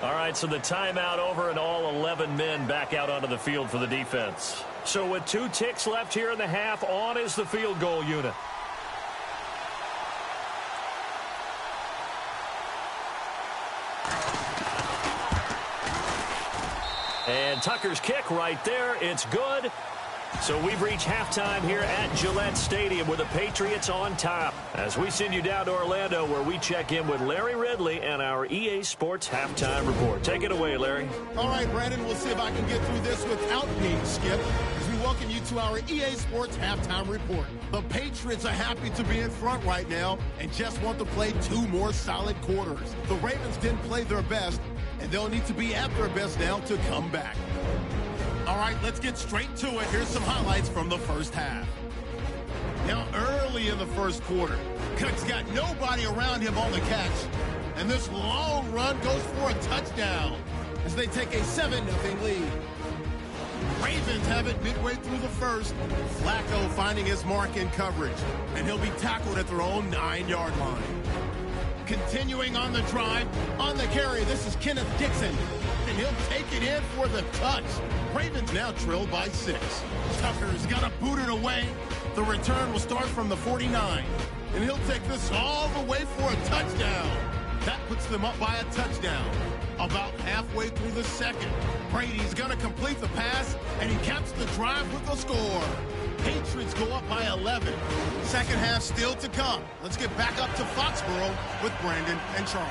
All right, so the timeout over and all 11 men back out onto the field for the defense. So with 2 ticks left here in the half, on is the field goal unit. And Tucker's kick right there. It's good. So we've reached halftime here at Gillette Stadium with the Patriots on top. As we send you down to Orlando where we check in with Larry Ridley and our EA Sports Halftime Report. Take it away, Larry. All right, Brandon, we'll see if I can get through this without being skipped as we welcome you to our EA Sports Halftime Report. The Patriots are happy to be in front right now and just want to play 2 more solid quarters. The Ravens didn't play their best, and they'll need to be at their best now to come back. All right, let's get straight to it. Here's some highlights from the first half. Now, early in the first quarter, Cook's got nobody around him on the catch. And this long run goes for a touchdown as they take a 7-0 lead. Ravens have it midway through the first. Flacco finding his mark in coverage, and he'll be tackled at their own 9-yard line. Continuing on the drive, on the carry, this is Kenneth Dixon, and he'll take it in for the touch. Ravens now trailed by 6. Tucker's got to boot it away. The return will start from the 49, and he'll take this all the way for a touchdown. That puts them up by a touchdown. About halfway through the second, Brady's going to complete the pass, and he caps the drive with a score. Patriots go up by 11. Second half still to come. Let's get back up to Foxborough with Brandon and Charles.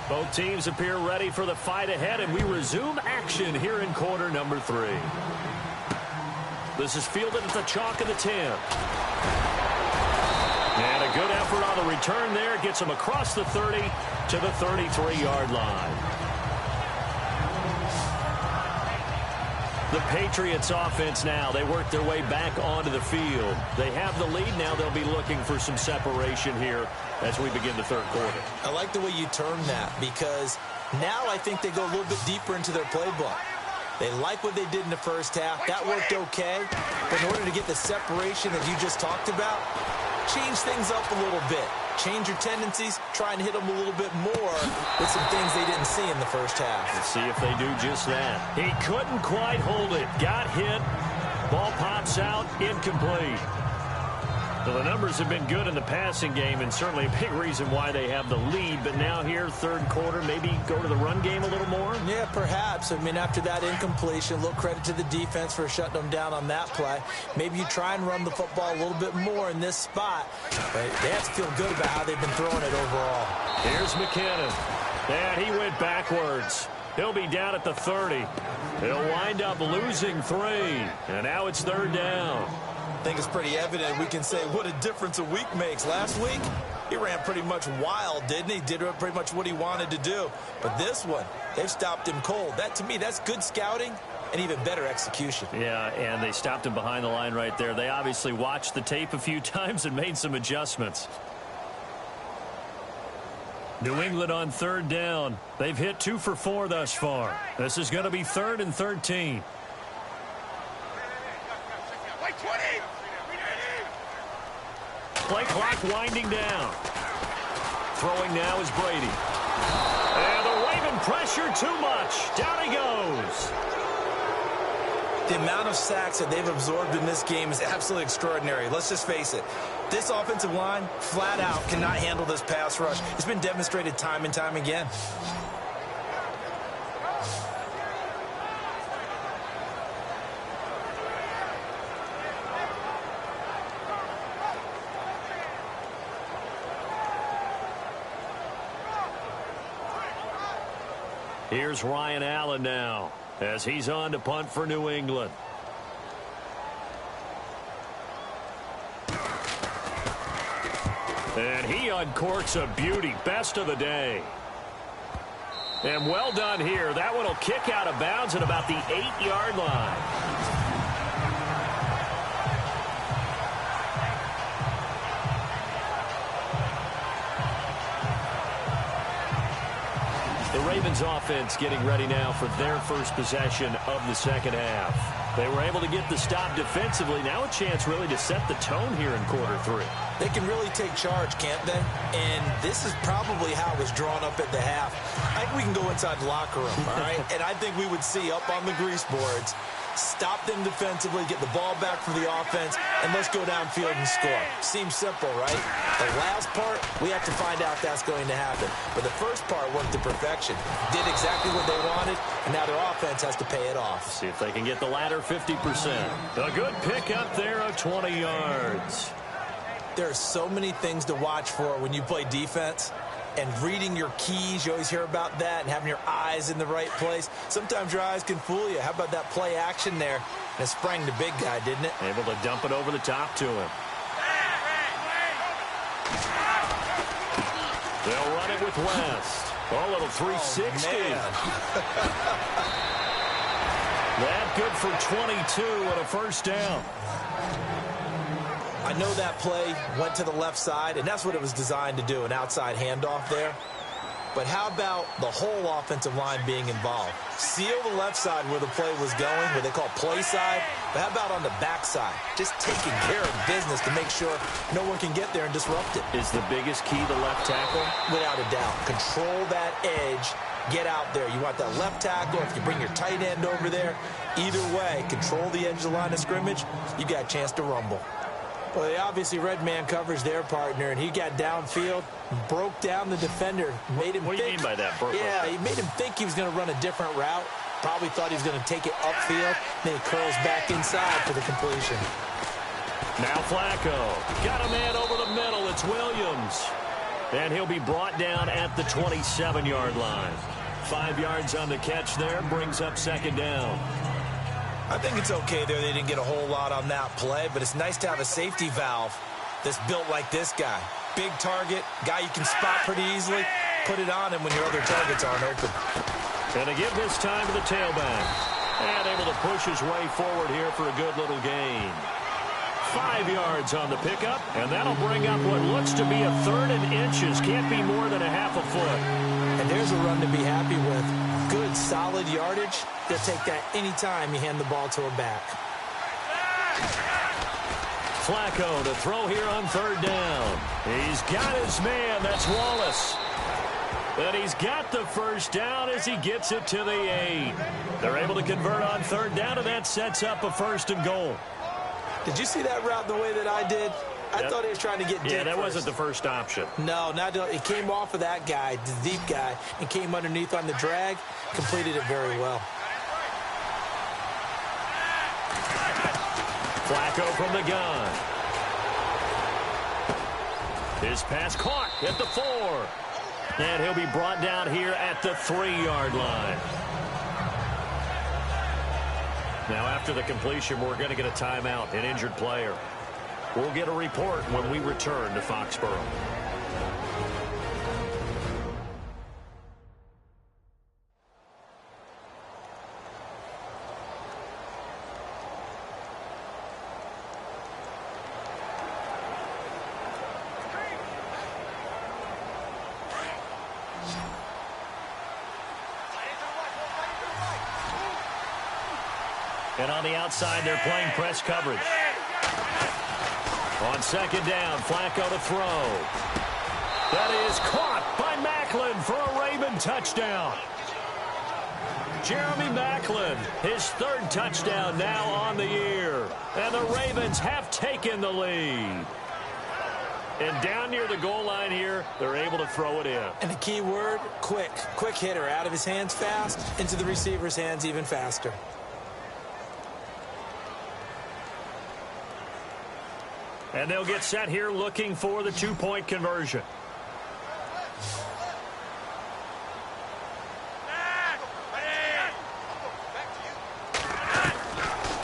Both teams appear ready for the fight ahead, and we resume action here in quarter number 3. This is fielded at the chalk of the 10. And a good effort on the return there. Gets him across the 30 to the 33-yard line. The Patriots offense now, they work their way back onto the field. They have the lead now. They'll be looking for some separation here as we begin the third quarter. I like the way you term that because now I think they go a little bit deeper into their playbook. They like what they did in the first half. That worked okay. But in order to get the separation that you just talked about, change things up a little bit. Change your tendencies. Try and hit them a little bit more with some things they didn't see in the first half. Let's see if they do just that. He couldn't quite hold it. Got hit. Ball pops out. Incomplete. Well, the numbers have been good in the passing game and certainly a big reason why they have the lead. But now here, third quarter, maybe go to the run game a little more? Yeah, perhaps. I mean, after that incompletion, a little credit to the defense for shutting them down on that play. Maybe you try and run the football a little bit more in this spot. But they have to feel good about how they've been throwing it overall. Here's McKinnon. And he went backwards. He'll be down at the 30. He'll wind up losing 3. And now it's third down. I think it's pretty evident. We can say what a difference a week makes. Last week, he ran pretty much wild, didn't he? Did pretty much what he wanted to do. But this one, they've stopped him cold. That, to me, that's good scouting and even better execution. Yeah, and they stopped him behind the line right there. They obviously watched the tape a few times and made some adjustments. New England on third down. They've hit 2 for 4 thus far. This is going to be 3rd and 13. Play clock winding down. Throwing now is Brady. And the Raven pressure too much. Down he goes. The amount of sacks that they've absorbed in this game is absolutely extraordinary. Let's just face it. This offensive line, flat out, cannot handle this pass rush. It's been demonstrated time and time again. Here's Ryan Allen now as he's on to punt for New England. And he uncorks a beauty. Best of the day. And well done here. That one will kick out of bounds at about the 8-yard line. The Ravens offense getting ready now for their first possession of the second half. They were able to get the stop defensively. Now a chance really to set the tone here in quarter 3. They can really take charge, can't they? And this is probably how it was drawn up at the half. I think we can go inside the locker room, all right? And I think we would see up on the grease boards, stop them defensively, get the ball back for the offense, and let's go downfield and score. Seems simple, right? The last part, we have to find out if that's going to happen. But the first part worked to perfection. Did exactly what they wanted, and now their offense has to pay it off. See if they can get the latter 50%. A good pickup there of 20 yards. There are so many things to watch for when you play defense. And reading your keys, you always hear about that, and having your eyes in the right place. Sometimes your eyes can fool you. How about that play action there? And it sprang the big guy, didn't it? Able to dump it over the top to him. They'll run it with West. A little 360. That good for 22 and a first down. I know that play went to the left side, and that's what it was designed to do, an outside handoff there. But how about the whole offensive line being involved? Seal the left side where the play was going, what they call play side. But how about on the back side? Just taking care of business to make sure no one can get there and disrupt it. Is the biggest key the left tackle? Without a doubt. Control that edge. Get out there. You want that left tackle. If you bring your tight end over there, either way, control the edge of the line of scrimmage, you got a chance to rumble. Well, they obviously red man coverage their partner, and he got downfield, broke down the defender, made him think. What do you mean by that? Yeah, he made him think he was going to run a different route. Probably thought he was going to take it upfield. Then he curls back inside for the completion. Now Flacco. Got a man over the middle. It's Williams. And he'll be brought down at the 27-yard line. 5 yards on the catch there. Brings up second down. I think it's okay there. They didn't get a whole lot on that play, but it's nice to have a safety valve that's built like this guy. Big target, guy you can spot pretty easily. Put it on him when your other targets aren't open. And to give this time to the tailback. And able to push his way forward here for a good little gain. 5 yards on the pickup, and that'll bring up what looks to be a 3rd and inches. Can't be more than a half a foot. And there's a run to be happy with. Good, solid yardage. They'll take that anytime you hand the ball to a back. Flacco to throw here on 3rd down. He's got his man. That's Wallace. But he's got the first down as he gets it to the 8. They're able to convert on 3rd down, and that sets up a 1st and goal. Did you see that route the way that I did? I thought he was trying to get deep. Yeah, that first. wasn't the first option. No, it came off of that guy, the deep guy, and came underneath on the drag. Completed it very well. Flacco from the gun. His pass caught at the 4. And he'll be brought down here at the 3-yard line. Now, after the completion, we're going to get a timeout, an injured player. We'll get a report when we return to Foxborough. And on the outside, they're playing press coverage. On second down, Flacco to throw. That is caught by Macklin for a Raven touchdown. Jeremy Macklin, his 3rd touchdown now on the year. And the Ravens have taken the lead. And down near the goal line here, they're able to throw it in. And the key word, quick. Quick hitter, out of his hands fast, into the receiver's hands even faster. And they'll get set here looking for the 2-point conversion.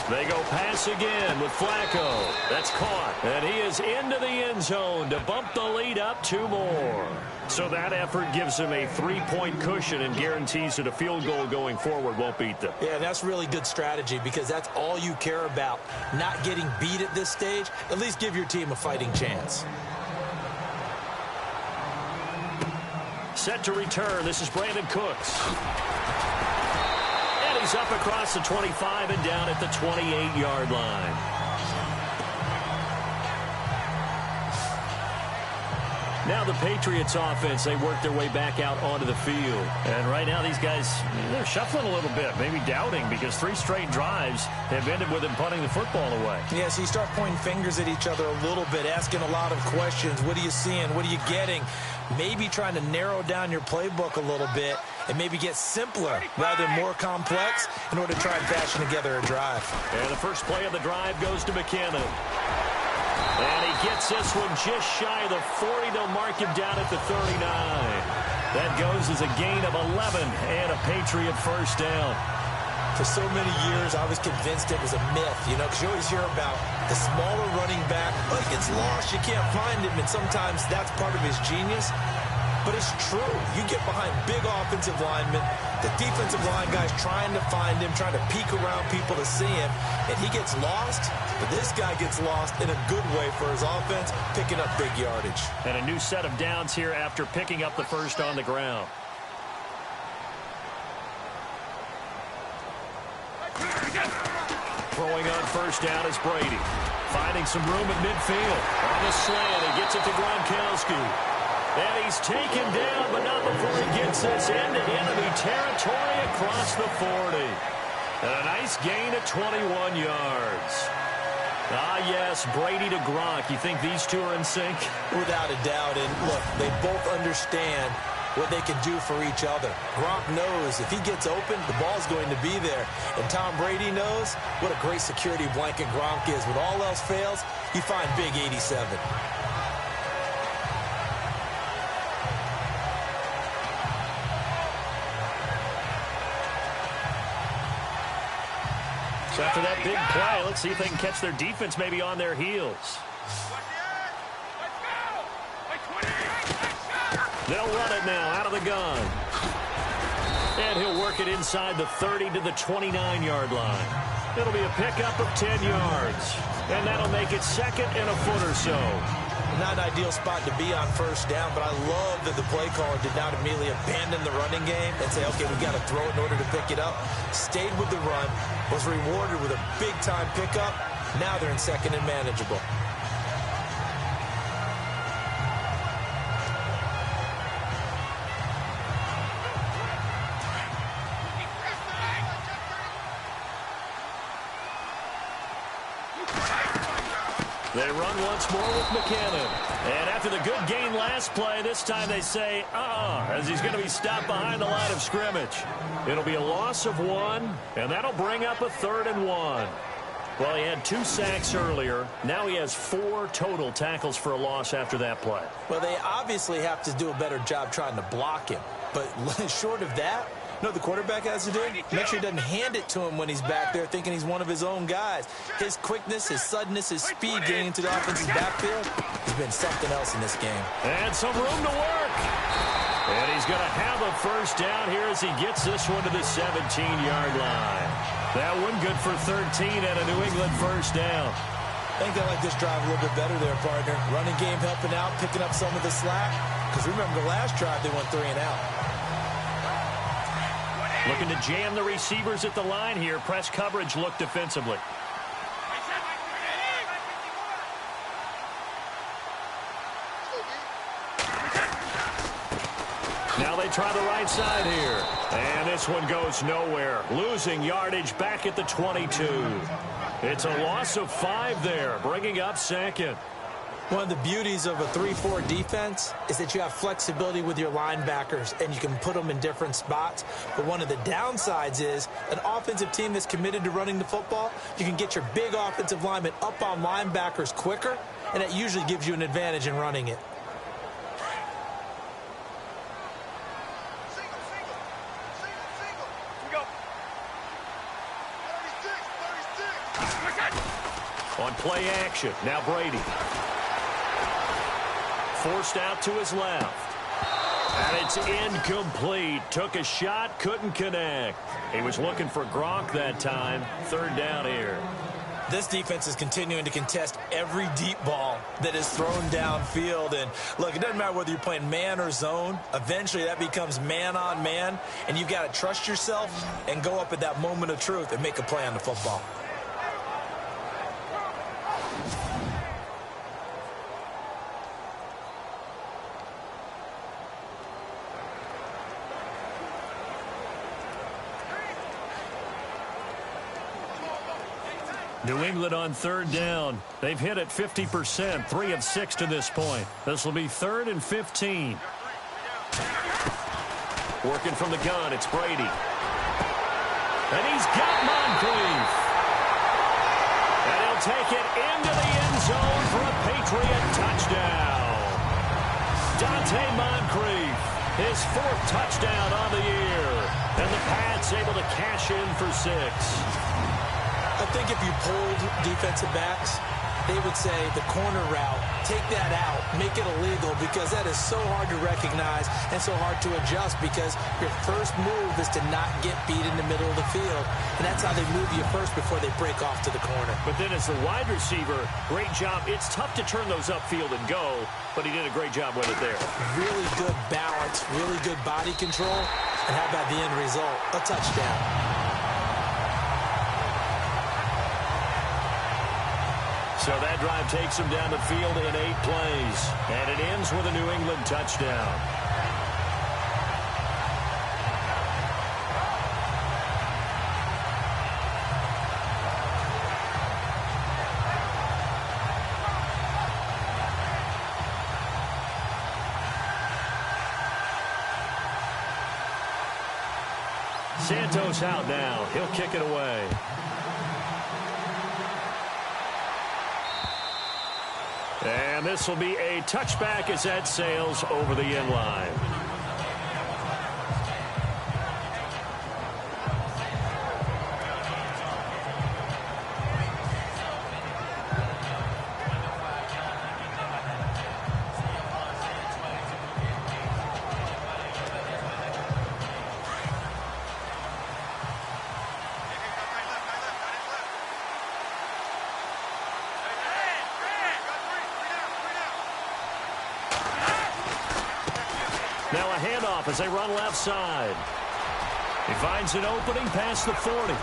They go pass again with Flacco. That's caught. And he is into the end zone to bump the lead up 2 more. So that effort gives him a 3-point cushion and guarantees that a field goal going forward won't beat them. Yeah, that's really good strategy because that's all you care about. Not getting beat at this stage. At least give your team a fighting chance. Set to return. This is Brandon Cooks. And he's up across the 25 and down at the 28-yard line. Now the Patriots offense, they work their way back out onto the field. And right now these guys, they're shuffling a little bit, maybe doubting, because 3 straight drives have ended with them punting the football away. Yeah, so you start pointing fingers at each other a little bit, asking a lot of questions. What are you seeing? What are you getting? Maybe trying to narrow down your playbook a little bit and maybe get simpler rather than more complex in order to try and fashion together a drive. And the first play of the drive goes to McKinnon. And he gets this one just shy of the 40. They'll mark him down at the 39. That goes as a gain of 11 and a Patriot first down. For so many years, I was convinced it was a myth, because you always hear about the smaller running back. Oh, he gets lost, you can't find him, and sometimes that's part of his genius. But it's true. You get behind big offensive linemen, the defensive line guys trying to find him, trying to peek around people to see him, and he gets lost. But this guy gets lost in a good way for his offense, picking up big yardage. And a new set of downs here after picking up the first on the ground. Throwing on first down is Brady. Finding some room at midfield. On the slant, he gets it to Gronkowski. And he's taken down, but not before he gets this into enemy territory across the 40. And a nice gain at 21 yards. Ah, yes, Brady to Gronk. You think these two are in sync? Without a doubt. And look, they both understand what they can do for each other. Gronk knows if he gets open, the ball's going to be there. And Tom Brady knows what a great security blanket Gronk is. When all else fails, you find big 87. So after that big play, let's see if they can catch their defense maybe on their heels. They'll run it now out of the gun. And he'll work it inside the 30 to the 29-yard line. It'll be a pickup of 10 yards. And that'll make it second and a foot or so. Not an ideal spot to be on first down, but I love that the play caller did not immediately abandon the running game and say, okay, we've got to throw it in order to pick it up. Stayed with the run, was rewarded with a big-time pickup. Now they're in second and manageable. They run once more with McKinnon. And after the good gain last play, this time they say, as he's going to be stopped behind the line of scrimmage. It'll be a loss of 1, and that'll bring up a 3rd and 1. Well, he had 2 sacks earlier. Now he has 4 total tackles for a loss after that play. Well, they obviously have to do a better job trying to block him. But short of that, you know what the quarterback has to do? Make sure he doesn't hand it to him when he's back there thinking he's one of his own guys. His quickness, his suddenness, his speed getting into the offensive backfield has been something else in this game. And some room to work. And he's going to have a first down here as he gets this one to the 17-yard line. That one good for 13 and a New England first down. I think they like this drive a little bit better there, partner. Running game helping out, picking up some of the slack. Because remember, the last drive they went 3 and out. Looking to jam the receivers at the line here. Press coverage look defensively. Now they try the right side here. And this one goes nowhere. Losing yardage back at the 22. It's a loss of 5 there, bringing up 2nd. One of the beauties of a 3-4 defense is that you have flexibility with your linebackers, and you can put them in different spots. But one of the downsides is an offensive team that's committed to running the football, you can get your big offensive linemen up on linebackers quicker, and that usually gives you an advantage in running it. On play action, now Brady. Forced out to his left. And it's incomplete. Took a shot, couldn't connect. He was looking for Gronk that time. 3rd down here. This defense is continuing to contest every deep ball that is thrown downfield. And look, it doesn't matter whether you're playing man or zone. Eventually that becomes man on man. And you've got to trust yourself and go up at that moment of truth and make a play on the football. New England on 3rd down. They've hit it 50%, 3 of 6 to this point. This will be 3rd and 15. Working from the gun, it's Brady. And he's got Moncrief. And he'll take it into the end zone for a Patriot touchdown. Dante Moncrief, his 4th touchdown on the year. And the Pats able to cash in for 6. I think if you polled defensive backs, they would say the corner route, take that out, make it illegal, because that is so hard to recognize and so hard to adjust, because your first move is to not get beat in the middle of the field. And that's how they move you first before they break off to the corner. But then as the wide receiver, great job. It's tough to turn those upfield and go, but he did a great job with it there. Really good balance, really good body control. And how about the end result? A touchdown. So that drive takes him down the field in 8 plays. And it ends with a New England touchdown. Santos out now. He'll kick it away. And this will be a touchback as that sails over the end line. Now a handoff as they run left side. He finds an opening past the 40. And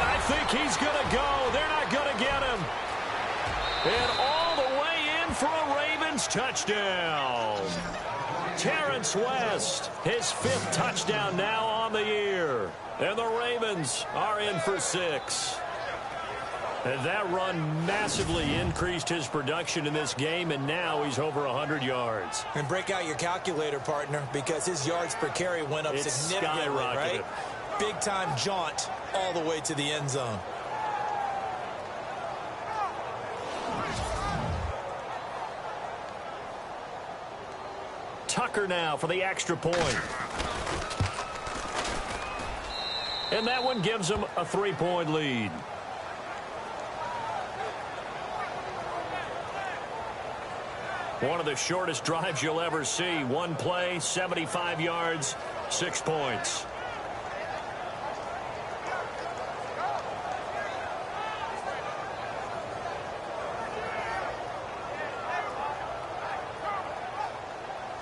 I think he's going to go. They're not going to get him. And all the way in for a Ravens touchdown. Terrence West, his 5th touchdown now on the year. And the Ravens are in for 6. And that run massively increased his production in this game, and now he's over 100 yards. And break out your calculator, partner, because his yards per carry went up significantly, right? Big-time jaunt all the way to the end zone. Tucker now for the extra point. And that one gives him a 3-point lead. One of the shortest drives you'll ever see. One play, 75 yards, 6 points.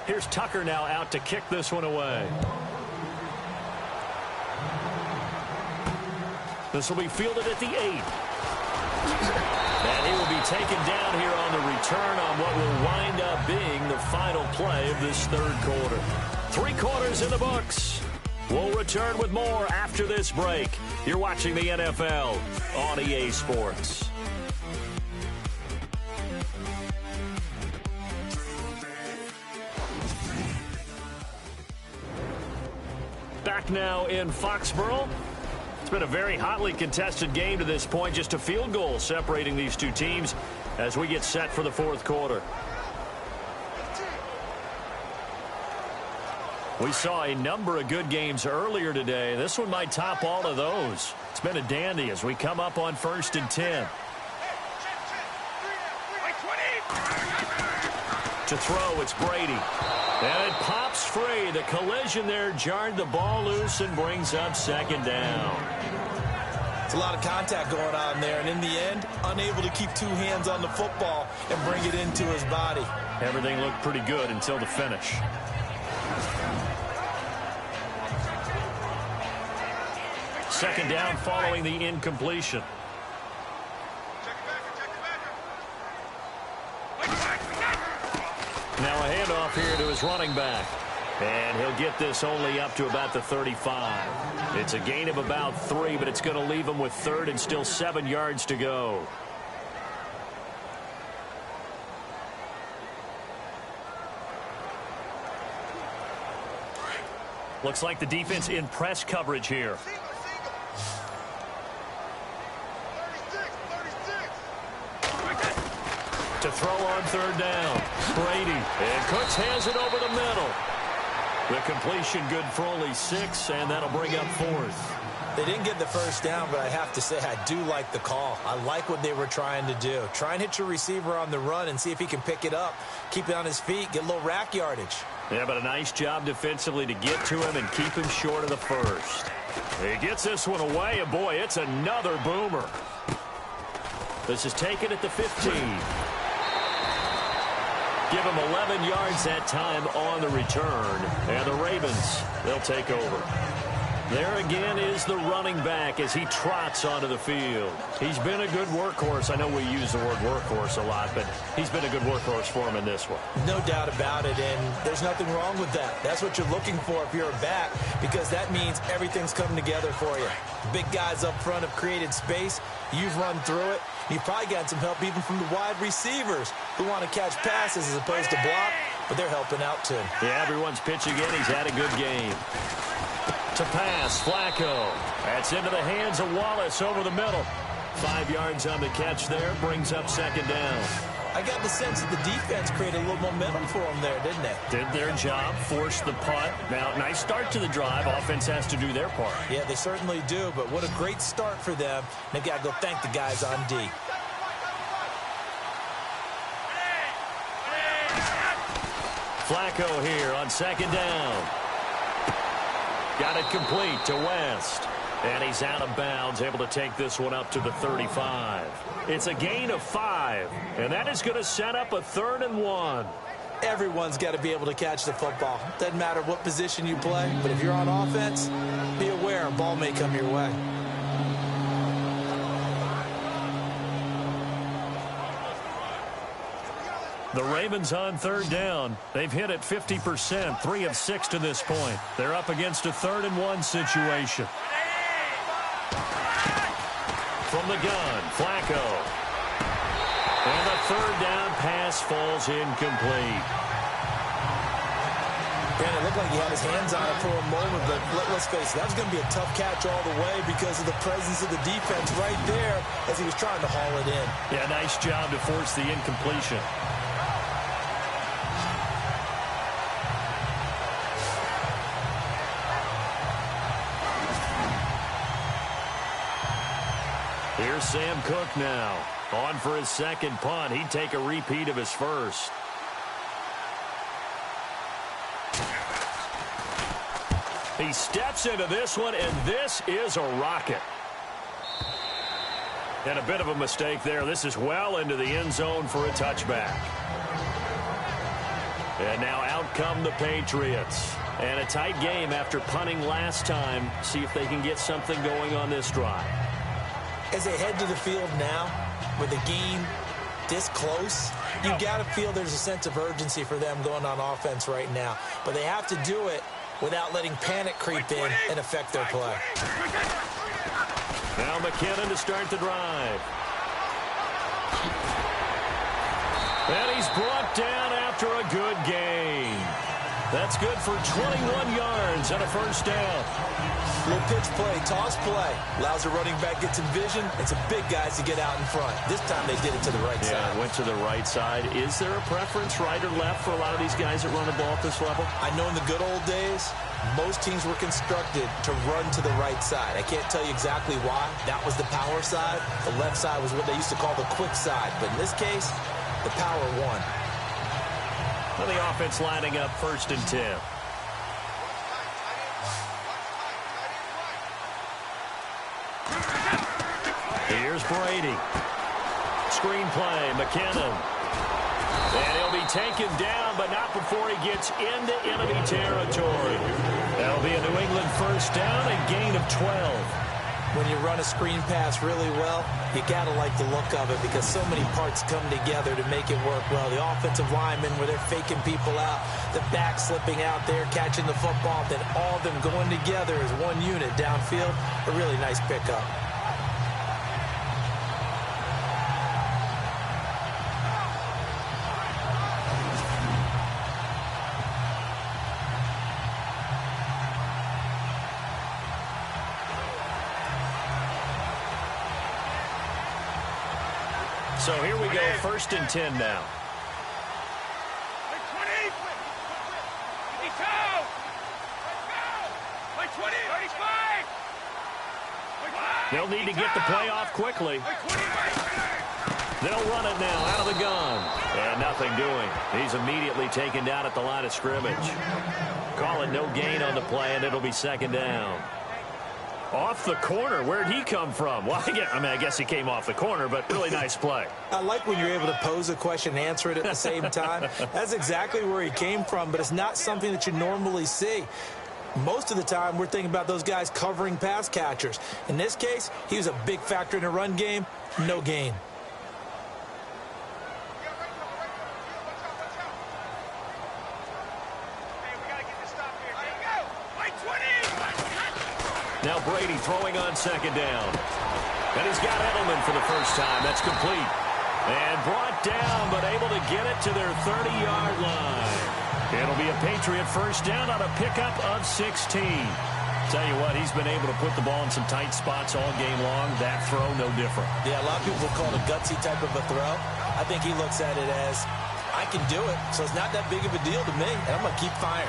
Here's Tucker now out to kick this one away. This will be fielded at the 8. And he will be taken down here on the return on what will wind up being the final play of this third quarter. 3 quarters in the books. We'll return with more after this break. You're watching the NFL on EA Sports. Back now in Foxborough. It's been a very hotly contested game to this point. Just a field goal separating these two teams as we get set for the fourth quarter. We saw a number of good games earlier today. This one might top all of those. It's been a dandy as we come up on 1st and 10. To throw, it's Brady. And it pops free. The collision there jarred the ball loose and brings up 2nd down. It's a lot of contact going on there, and in the end, unable to keep 2 hands on the football and bring it into his body. Everything looked pretty good until the finish. Second down following the incompletion. Now a handoff here to his running back. And he'll get this only up to about the 35. It's a gain of about 3, but it's going to leave him with 3rd and still 7 yards to go. Looks like the defense in press coverage here. To throw on 3rd down. Brady. And Cooks has it over the middle. The completion good for only 6, and that'll bring up 4th. They didn't get the first down, but I have to say I do like the call. I like what they were trying to do. Try and hit your receiver on the run and see if he can pick it up. Keep it on his feet. Get a little rack yardage. Yeah, but a nice job defensively to get to him and keep him short of the first. He gets this one away, and boy, it's another boomer. This is taken at the 15. Give him 11 yards that time on the return. And the Ravens, they'll take over. There again is the running back as he trots onto the field. He's been a good workhorse. I know we use the word workhorse a lot, but he's been a good workhorse for him in this one. No doubt about it, and there's nothing wrong with that. That's what you're looking for if you're a back, because that means everything's coming together for you. Big guys up front have created space. You've run through it. You've probably gotten some help even from the wide receivers who want to catch passes as opposed to block, but they're helping out too. Yeah, everyone's pitching in. He's had a good game. To pass, Flacco. That's into the hands of Wallace over the middle. 5 yards on the catch there, brings up 2nd down. I got the sense that the defense created a little momentum for them there, didn't they? Did their job, forced the punt. Now, nice start to the drive. Offense has to do their part. Yeah, they certainly do, but what a great start for them. They've got to go thank the guys on D. Flacco here on 2nd down. Got it complete to West. And he's out of bounds, able to take this one up to the 35. It's a gain of 5, and that is going to set up a 3rd and 1. Everyone's got to be able to catch the football. Doesn't matter what position you play, but if you're on offense, be aware a ball may come your way. The Ravens on 3rd down. They've hit it 50%, 3 of 6 to this point. They're up against a 3rd and 1 situation. from the gun. Flacco. And the third down pass falls incomplete. And it looked like he had his hands on it for a moment, but let's face it, that was going to be a tough catch all the way because of the presence of the defense right there as he was trying to haul it in. Yeah, nice job to force the incompletion. Here's Sam Cook now. On for his second punt. He'd take a repeat of his first. He steps into this one, and this is a rocket. And a bit of a mistake there. This is well into the end zone for a touchback. And now out come the Patriots. And a tight game after punting last time. See if they can get something going on this drive. As they head to the field now, with the game this close, you got to feel there's a sense of urgency for them going on offense right now. But they have to do it without letting panic creep in and affect their play. Now McKinnon to start the drive. And he's brought down after a good gain. That's good for 21 yards and a first down. Little pitch play, toss play. Allows the running back get some vision and some big guys to get out in front. This time they did it to the right side. Yeah, went to the right side. Is there a preference, right or left, for a lot of these guys that run the ball at this level? I know in the good old days, most teams were constructed to run to the right side. I can't tell you exactly why. That was the power side. The left side was what they used to call the quick side. But in this case, the power won. Well, the offense lining up 1st and 10. Here's Brady. Screen play, McKinnon. And he'll be taken down, but not before he gets into enemy territory. That'll be a New England first down, a gain of 12. When you run a screen pass really well, you got to like the look of it because so many parts come together to make it work well. The offensive linemen, where they're faking people out, the back slipping out there, catching the football, then all of them going together as one unit downfield. A really nice pickup. So here we go, 1st and 10 now. They'll need to get the play off quickly. They'll run it now out of the gun. And nothing doing. He's immediately taken down at the line of scrimmage. Call it no gain on the play, and it'll be 2nd down. Off the corner. Where'd he come from? Well, I guess he came off the corner, but really nice play. I like when you're able to pose a question and answer it at the same time. That's exactly where he came from, but it's not something that you normally see. Most of the time, we're thinking about those guys covering pass catchers. In this case, he was a big factor in the run game. No gain. Now Brady throwing on 2nd down. And he's got Edelman for the first time. That's complete. And brought down, but able to get it to their 30-yard line. It'll be a Patriot first down on a pickup of 16. Tell you what, he's been able to put the ball in some tight spots all game long. That throw, no different. Yeah, a lot of people would call it a gutsy type of a throw. I think he looks at it as, I can do it, so it's not that big of a deal to me, and I'm going to keep firing.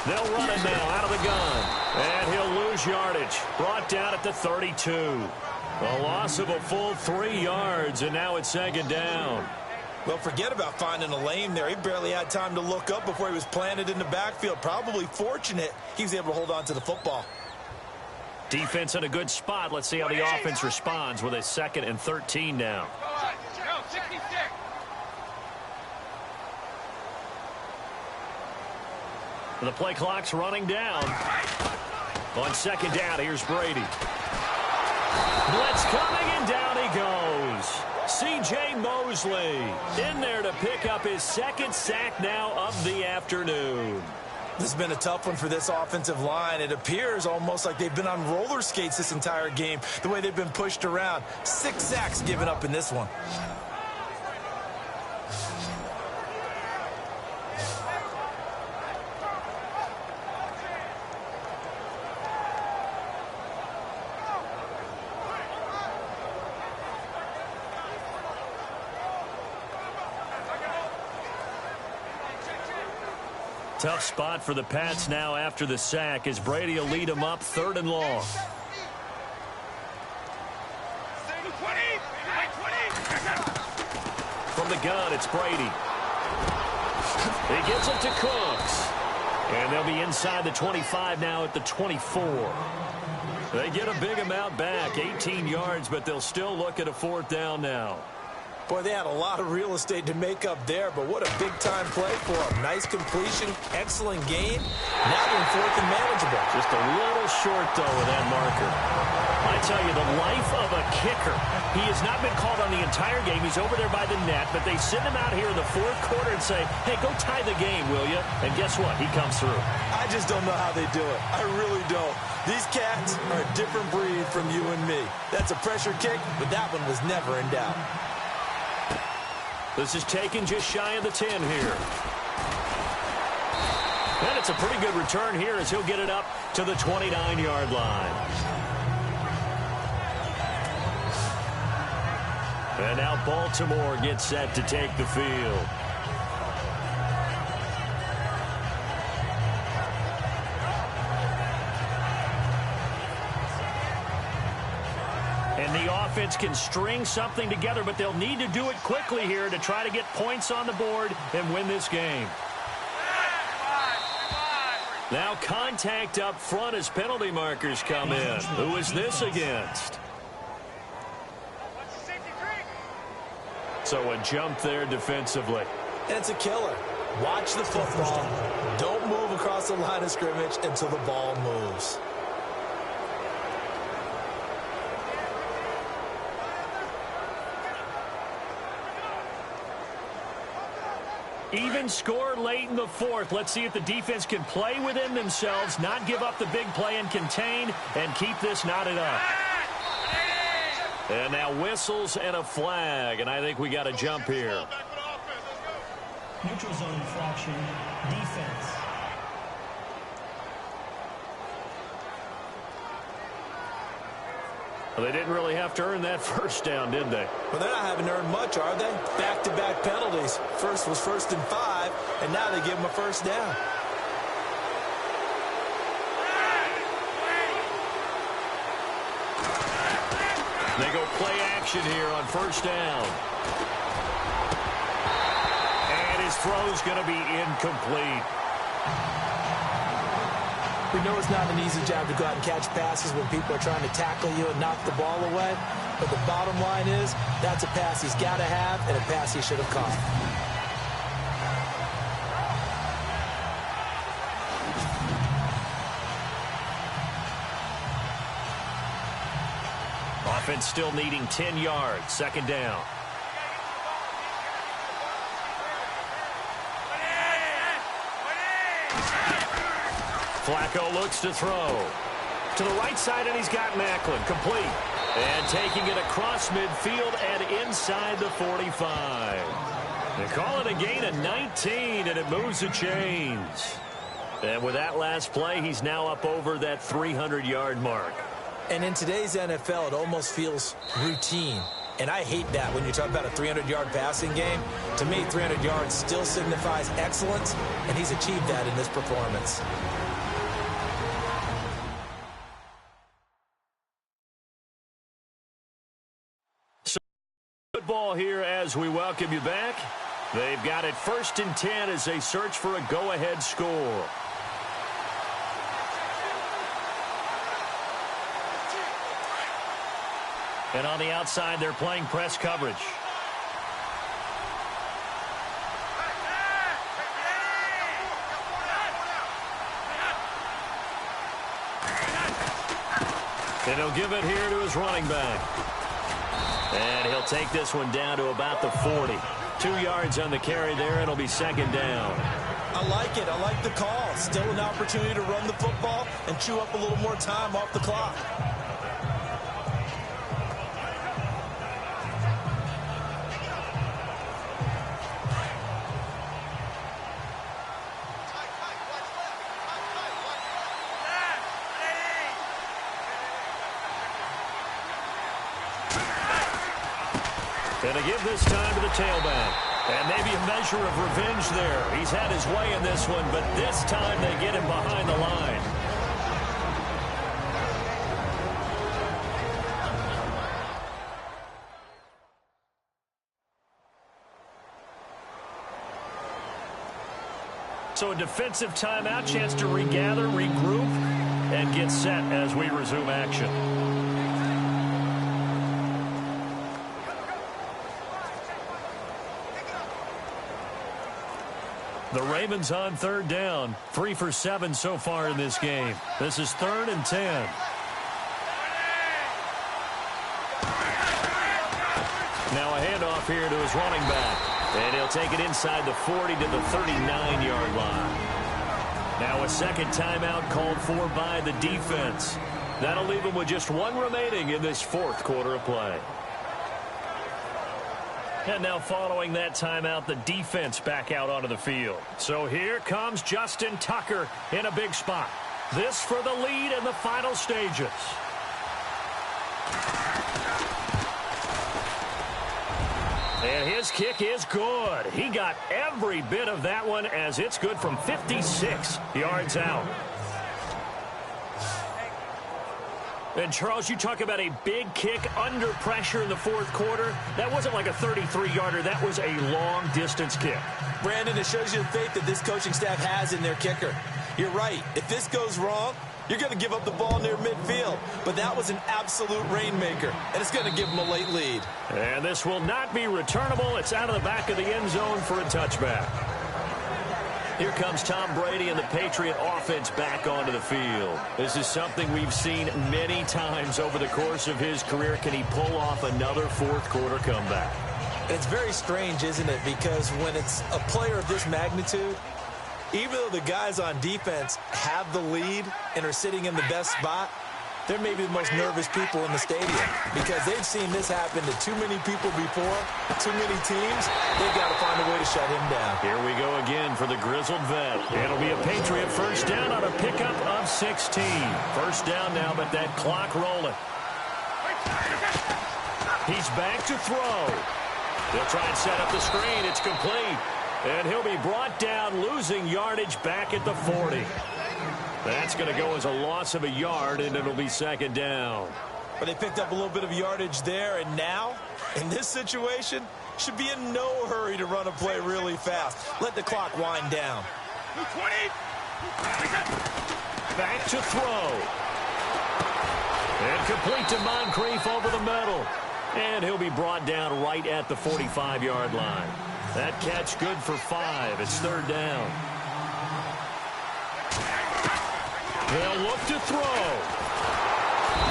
They'll run it now out of the gun. And he'll lose yardage. Brought down at the 32. A loss of a full 3 yards, and now it's 2nd down. Well, forget about finding a lane there. He barely had time to look up before he was planted in the backfield. Probably fortunate he was able to hold on to the football. Defense in a good spot. Let's see how the offense responds with a 2nd and 13 now. The play clock's running down. On 2nd down, here's Brady. Blitz coming, and down he goes. C.J. Mosley in there to pick up his 2nd sack now of the afternoon. This has been a tough one for this offensive line. It appears almost like they've been on roller skates this entire game, the way they've been pushed around. 6 sacks given up in this one. Tough spot for the Pats now after the sack as Brady will lead them up 3rd and long. From the gun, it's Brady. He gives it to Cooks. And they'll be inside the 25 now at the 24. They get a big amount back, 18 yards, but they'll still look at a 4th down now. Boy, they had a lot of real estate to make up there, but what a big-time play for them. Nice completion, excellent game. Now they're 4th and manageable. Just a little short, though, with that marker. I tell you, the life of a kicker. He has not been called on the entire game. He's over there by the net, but they send him out here in the 4th quarter and say, hey, go tie the game, will you? And guess what? He comes through. I just don't know how they do it. I really don't. These cats are a different breed from you and me. That's a pressure kick, but that one was never in doubt. This is taken just shy of the 10 here. And it's a pretty good return here as he'll get it up to the 29-yard line. And now Baltimore gets set to take the field. And the offense can string something together, but they'll need to do it quickly here to try to get points on the board and win this game. Now contact up front as penalty markers come in. Who is this against? So a jump there defensively. And it's a killer. Watch the football. Don't move across the line of scrimmage until the ball moves. Even score late in the 4th. Let's see if the defense can play within themselves, not give up the big play and contain, and keep this knotted up. And now whistles and a flag, and I think we got a jump here. Neutral zone infraction, defense. Well, they didn't really have to earn that 1st down, did they? Well, they're not having to earn much, are they? Back-to-back penalties. First was 1st and 5, and now they give them a 1st down. They go play action here on 1st down. And his throw's going to be incomplete. We know it's not an easy job to go out and catch passes when people are trying to tackle you and knock the ball away. But the bottom line is, that's a pass he's got to have and a pass he should have caught. Offense still needing 10 yards. 2nd down. Flacco looks to throw. To the right side, and he's got Macklin. Complete. And taking it across midfield and inside the 45. They call it a gain of 19, and it moves the chains. And with that last play, he's now up over that 300-yard mark. And in today's NFL, it almost feels routine. And I hate that when you talk about a 300-yard passing game. To me, 300 yards still signifies excellence, and he's achieved that in this performance. Football here as we welcome you back. They've got it 1st and 10 as they search for a go-ahead score. And on the outside, they're playing press coverage. And he'll give it here to his running back. And he'll take this one down to about the 40. 2 yards on the carry there, and it'll be second down. I like it. I like the call. Still an opportunity to run the football and chew up a little more time off the clock. And to give this time to the tailback. And maybe a measure of revenge there. He's had his way in this one, but this time they get him behind the line. So a defensive timeout, chance to regather, regroup, and get set as we resume action. The Ravens on third down. 3 for 7 so far in this game. This is 3rd and 10. Now a handoff here to his running back. And he'll take it inside the 40 to the 39-yard line. Now a second timeout called for by the defense. That'll leave him with just 1 remaining in this 4th quarter of play. And now following that timeout, the defense back out onto the field. So here comes Justin Tucker in a big spot. This for the lead in the final stages. And his kick is good. He got every bit of that one as it's good from 56 yards out. And, Charles, you talk about a big kick under pressure in the 4th quarter. That wasn't like a 33-yarder. That was a long-distance kick. Brandon, it shows you the faith that this coaching staff has in their kicker. You're right. If this goes wrong, you're going to give up the ball near midfield. But that was an absolute rainmaker, and it's going to give them a late lead. And this will not be returnable. It's out of the back of the end zone for a touchback. Here comes Tom Brady and the Patriot offense back onto the field. This is something we've seen many times over the course of his career. Can he pull off another 4th quarter comeback? It's very strange, isn't it? Because when it's a player of this magnitude, even though the guys on defense have the lead and are sitting in the best spot, they're maybe the most nervous people in the stadium because they've seen this happen to too many people before, too many teams. They've got to find a way to shut him down. Here we go again for the grizzled vet. It'll be a Patriot first down on a pickup of 16. First down now, but that clock rolling. He's back to throw. They'll try and set up the screen. It's complete. And he'll be brought down, losing yardage back at the 40. That's going to go as a loss of a yard, and it'll be second down. But they picked up a little bit of yardage there, and now, in this situation, should be in no hurry to run a play really fast. Let the clock wind down. Back to throw. And complete to Moncrief over the middle. And he'll be brought down right at the 45-yard line. That catch good for 5. It's third down. They'll look to throw.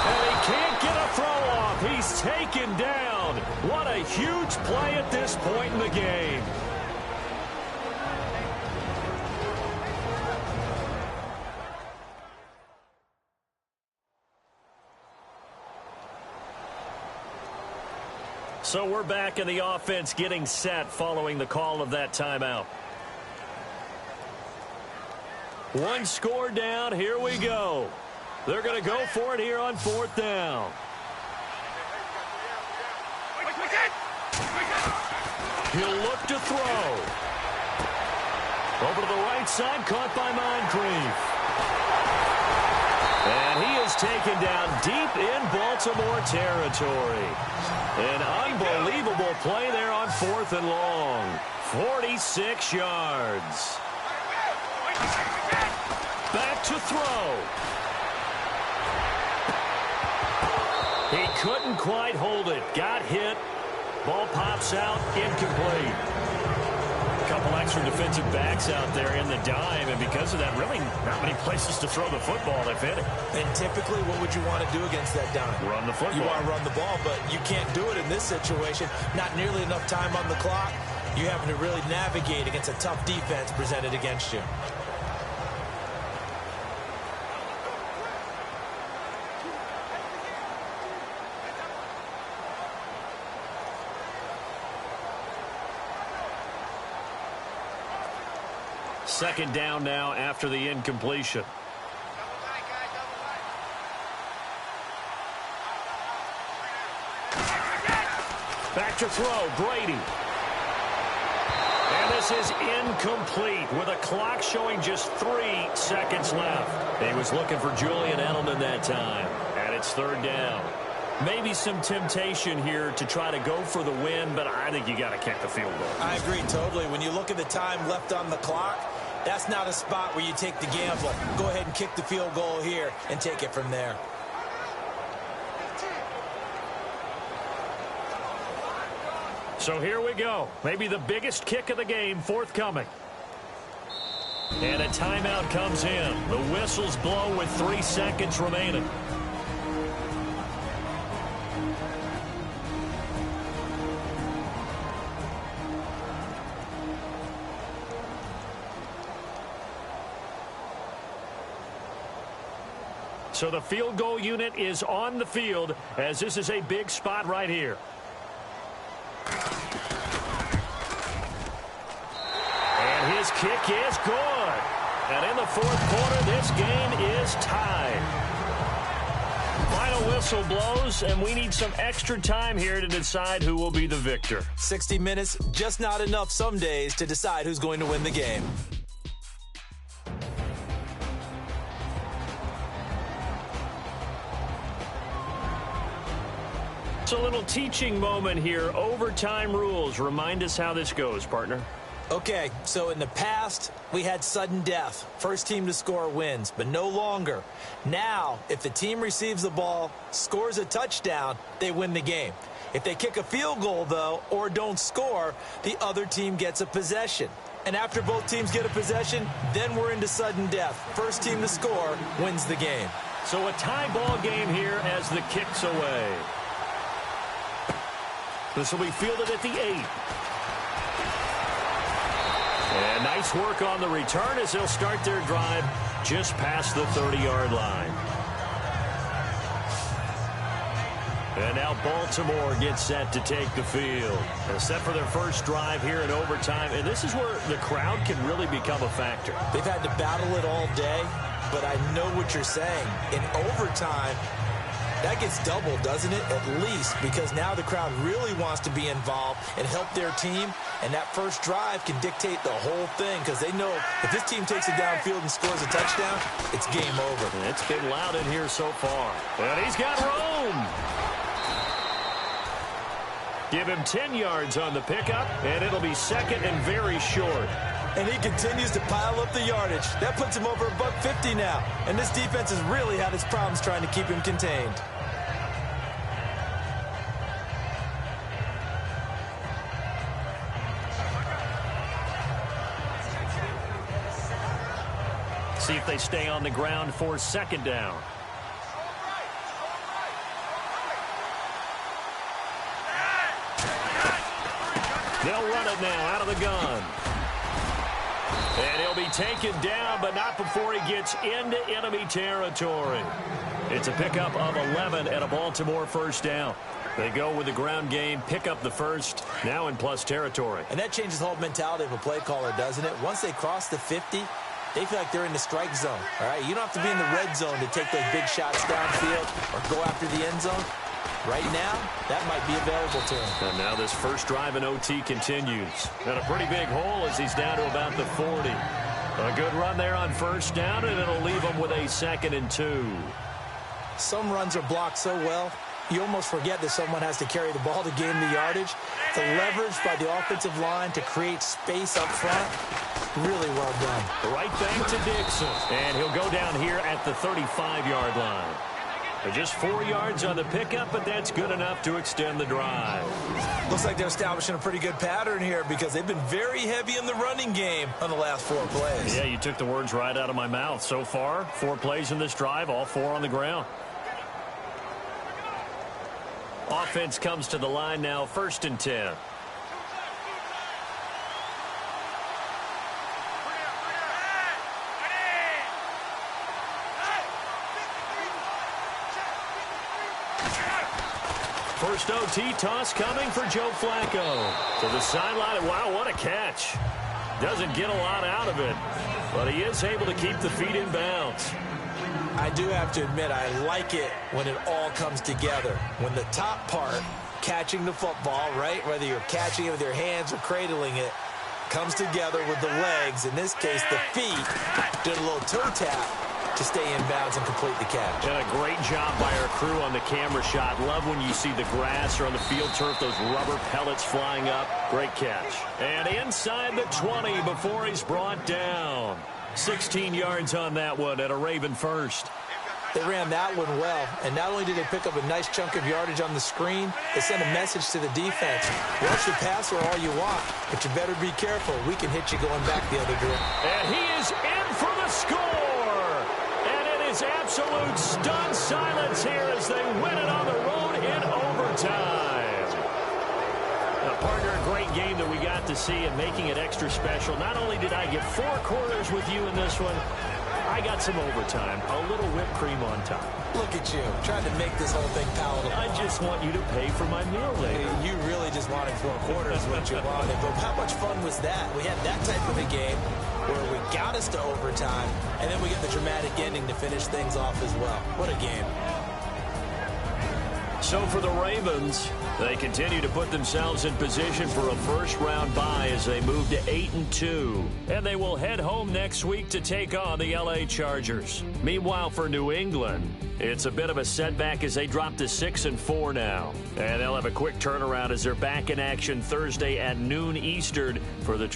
And he can't get a throw off. He's taken down. What a huge play at this point in the game. So we're back in the offense getting set following the call of that timeout. 1 score down. Here we go. They're going to go for it here on 4th down. He'll look to throw. Over to the right side, caught by Moncrief. And he is taken down deep in Baltimore territory. An unbelievable play there on 4th and long. 46 yards. Back to throw. He couldn't quite hold it. Got hit. Ball pops out. Incomplete. A couple extra defensive backs out there in the dime, and because of that, really not many places to throw the football if any. And typically, what would you want to do against that dime? Run the football. You want to run the ball, but you can't do it in this situation. Not nearly enough time on the clock. You're having to really navigate against a tough defense presented against you. Second down now after the incompletion. Back to throw, Brady. And this is incomplete with a clock showing just 3 seconds left. He was looking for Julian Edelman that time, and it's third down. Maybe some temptation here to try to go for the win, but I think you got to kick the field goal. I agree totally. When you look at the time left on the clock, that's not a spot where you take the gamble. Go ahead and kick the field goal here and take it from there. So here we go. Maybe the biggest kick of the game forthcoming. And a timeout comes in. The whistles blow with 3 seconds remaining. So the field goal unit is on the field as this is a big spot right here. And his kick is good. And in the fourth quarter, this game is tied. Final whistle blows, and we need some extra time here to decide who will be the victor. 60 minutes, just not enough some days to decide who's going to win the game. It's a little teaching moment here. Overtime rules. Remind us how this goes, partner. Okay, so in the past, we had sudden death. First team to score wins, but no longer. Now, if the team receives the ball, scores a touchdown, they win the game. If they kick a field goal, though, or don't score, the other team gets a possession. And after both teams get a possession, then we're into sudden death. First team to score wins the game. So a tie ball game here as the kick's away. This will be fielded at the 8. And nice work on the return as they'll start their drive just past the 30-yard line. And now Baltimore gets set to take the field. And set for their first drive here in overtime. And this is where the crowd can really become a factor. They've had to battle it all day, but I know what you're saying. In overtime, that gets doubled, doesn't it? At least, because now the crowd really wants to be involved and help their team, and that first drive can dictate the whole thing because they know if this team takes it downfield and scores a touchdown, it's game over. And it's been loud in here so far. And he's got room. Give him 10 yards on the pickup, and it'll be second and very short. And he continues to pile up the yardage. That puts him over $150 now. And this defense has really had its problems trying to keep him contained. See if they stay on the ground for second down. They'll run it now out of the gun. And he'll be taken down, but not before he gets into enemy territory. It's a pickup of 11 and a Baltimore first down. They go with the ground game, pick up the first, now in plus territory. And that changes the whole mentality of a play caller, doesn't it? Once they cross the 50, they feel like they're in the strike zone. All right, you don't have to be in the red zone to take those big shots downfield or go after the end zone. Right now, that might be available to him. And now this first drive in OT continues. And a pretty big hole as he's down to about the 40. A good run there on first down, and it'll leave him with a 2nd and 2. Some runs are blocked so well, you almost forget that someone has to carry the ball to gain the yardage. The leverage by the offensive line to create space up front, really well done. Right back to Dixon. And he'll go down here at the 35-yard line. Just 4 yards on the pickup, but that's good enough to extend the drive. Looks like they're establishing a pretty good pattern here because they've been very heavy in the running game on the last 4 plays. Yeah, you took the words right out of my mouth. So far, 4 plays in this drive, all 4 on the ground. Offense comes to the line now, 1st and 10. First OT toss coming for Joe Flacco. To the sideline. Wow, what a catch. Doesn't get a lot out of it, but he is able to keep the feet in bounds. I do have to admit, I like it when it all comes together. When the top part, catching the football, right, whether you're catching it with your hands or cradling it, comes together with the legs. In this case, the feet. Did a little toe tap to stay in bounds and complete the catch. And a great job by our crew on the camera shot. Love when you see the grass or on the field turf, those rubber pellets flying up. Great catch. And inside the 20 before he's brought down. 16 yards on that one at a Raven first. They ran that one well, and not only did they pick up a nice chunk of yardage on the screen, they sent a message to the defense. Rush the passer all you want, but you better be careful. We can hit you going back the other direction. And he is in for the score. And it is absolute stunned silence here as they win it on the road in overtime. Now, partner, a great game that we got to see and making it extra special. Not only did I get 4 quarters with you in this one, I got some overtime, a little whipped cream on top. Look at you, trying to make this whole thing palatable. I just want you to pay for my meal later. You really just wanted 4 quarters, what you wanted. But how much fun was that? We had that type of a game where we got us to overtime, and then we get the dramatic ending to finish things off as well. What a game. So for the Ravens, they continue to put themselves in position for a first-round bye as they move to 8-2. And they will head home next week to take on the L.A. Chargers. Meanwhile, for New England, it's a bit of a setback as they drop to 6-4 now. And they'll have a quick turnaround as they're back in action Thursday at noon Eastern for the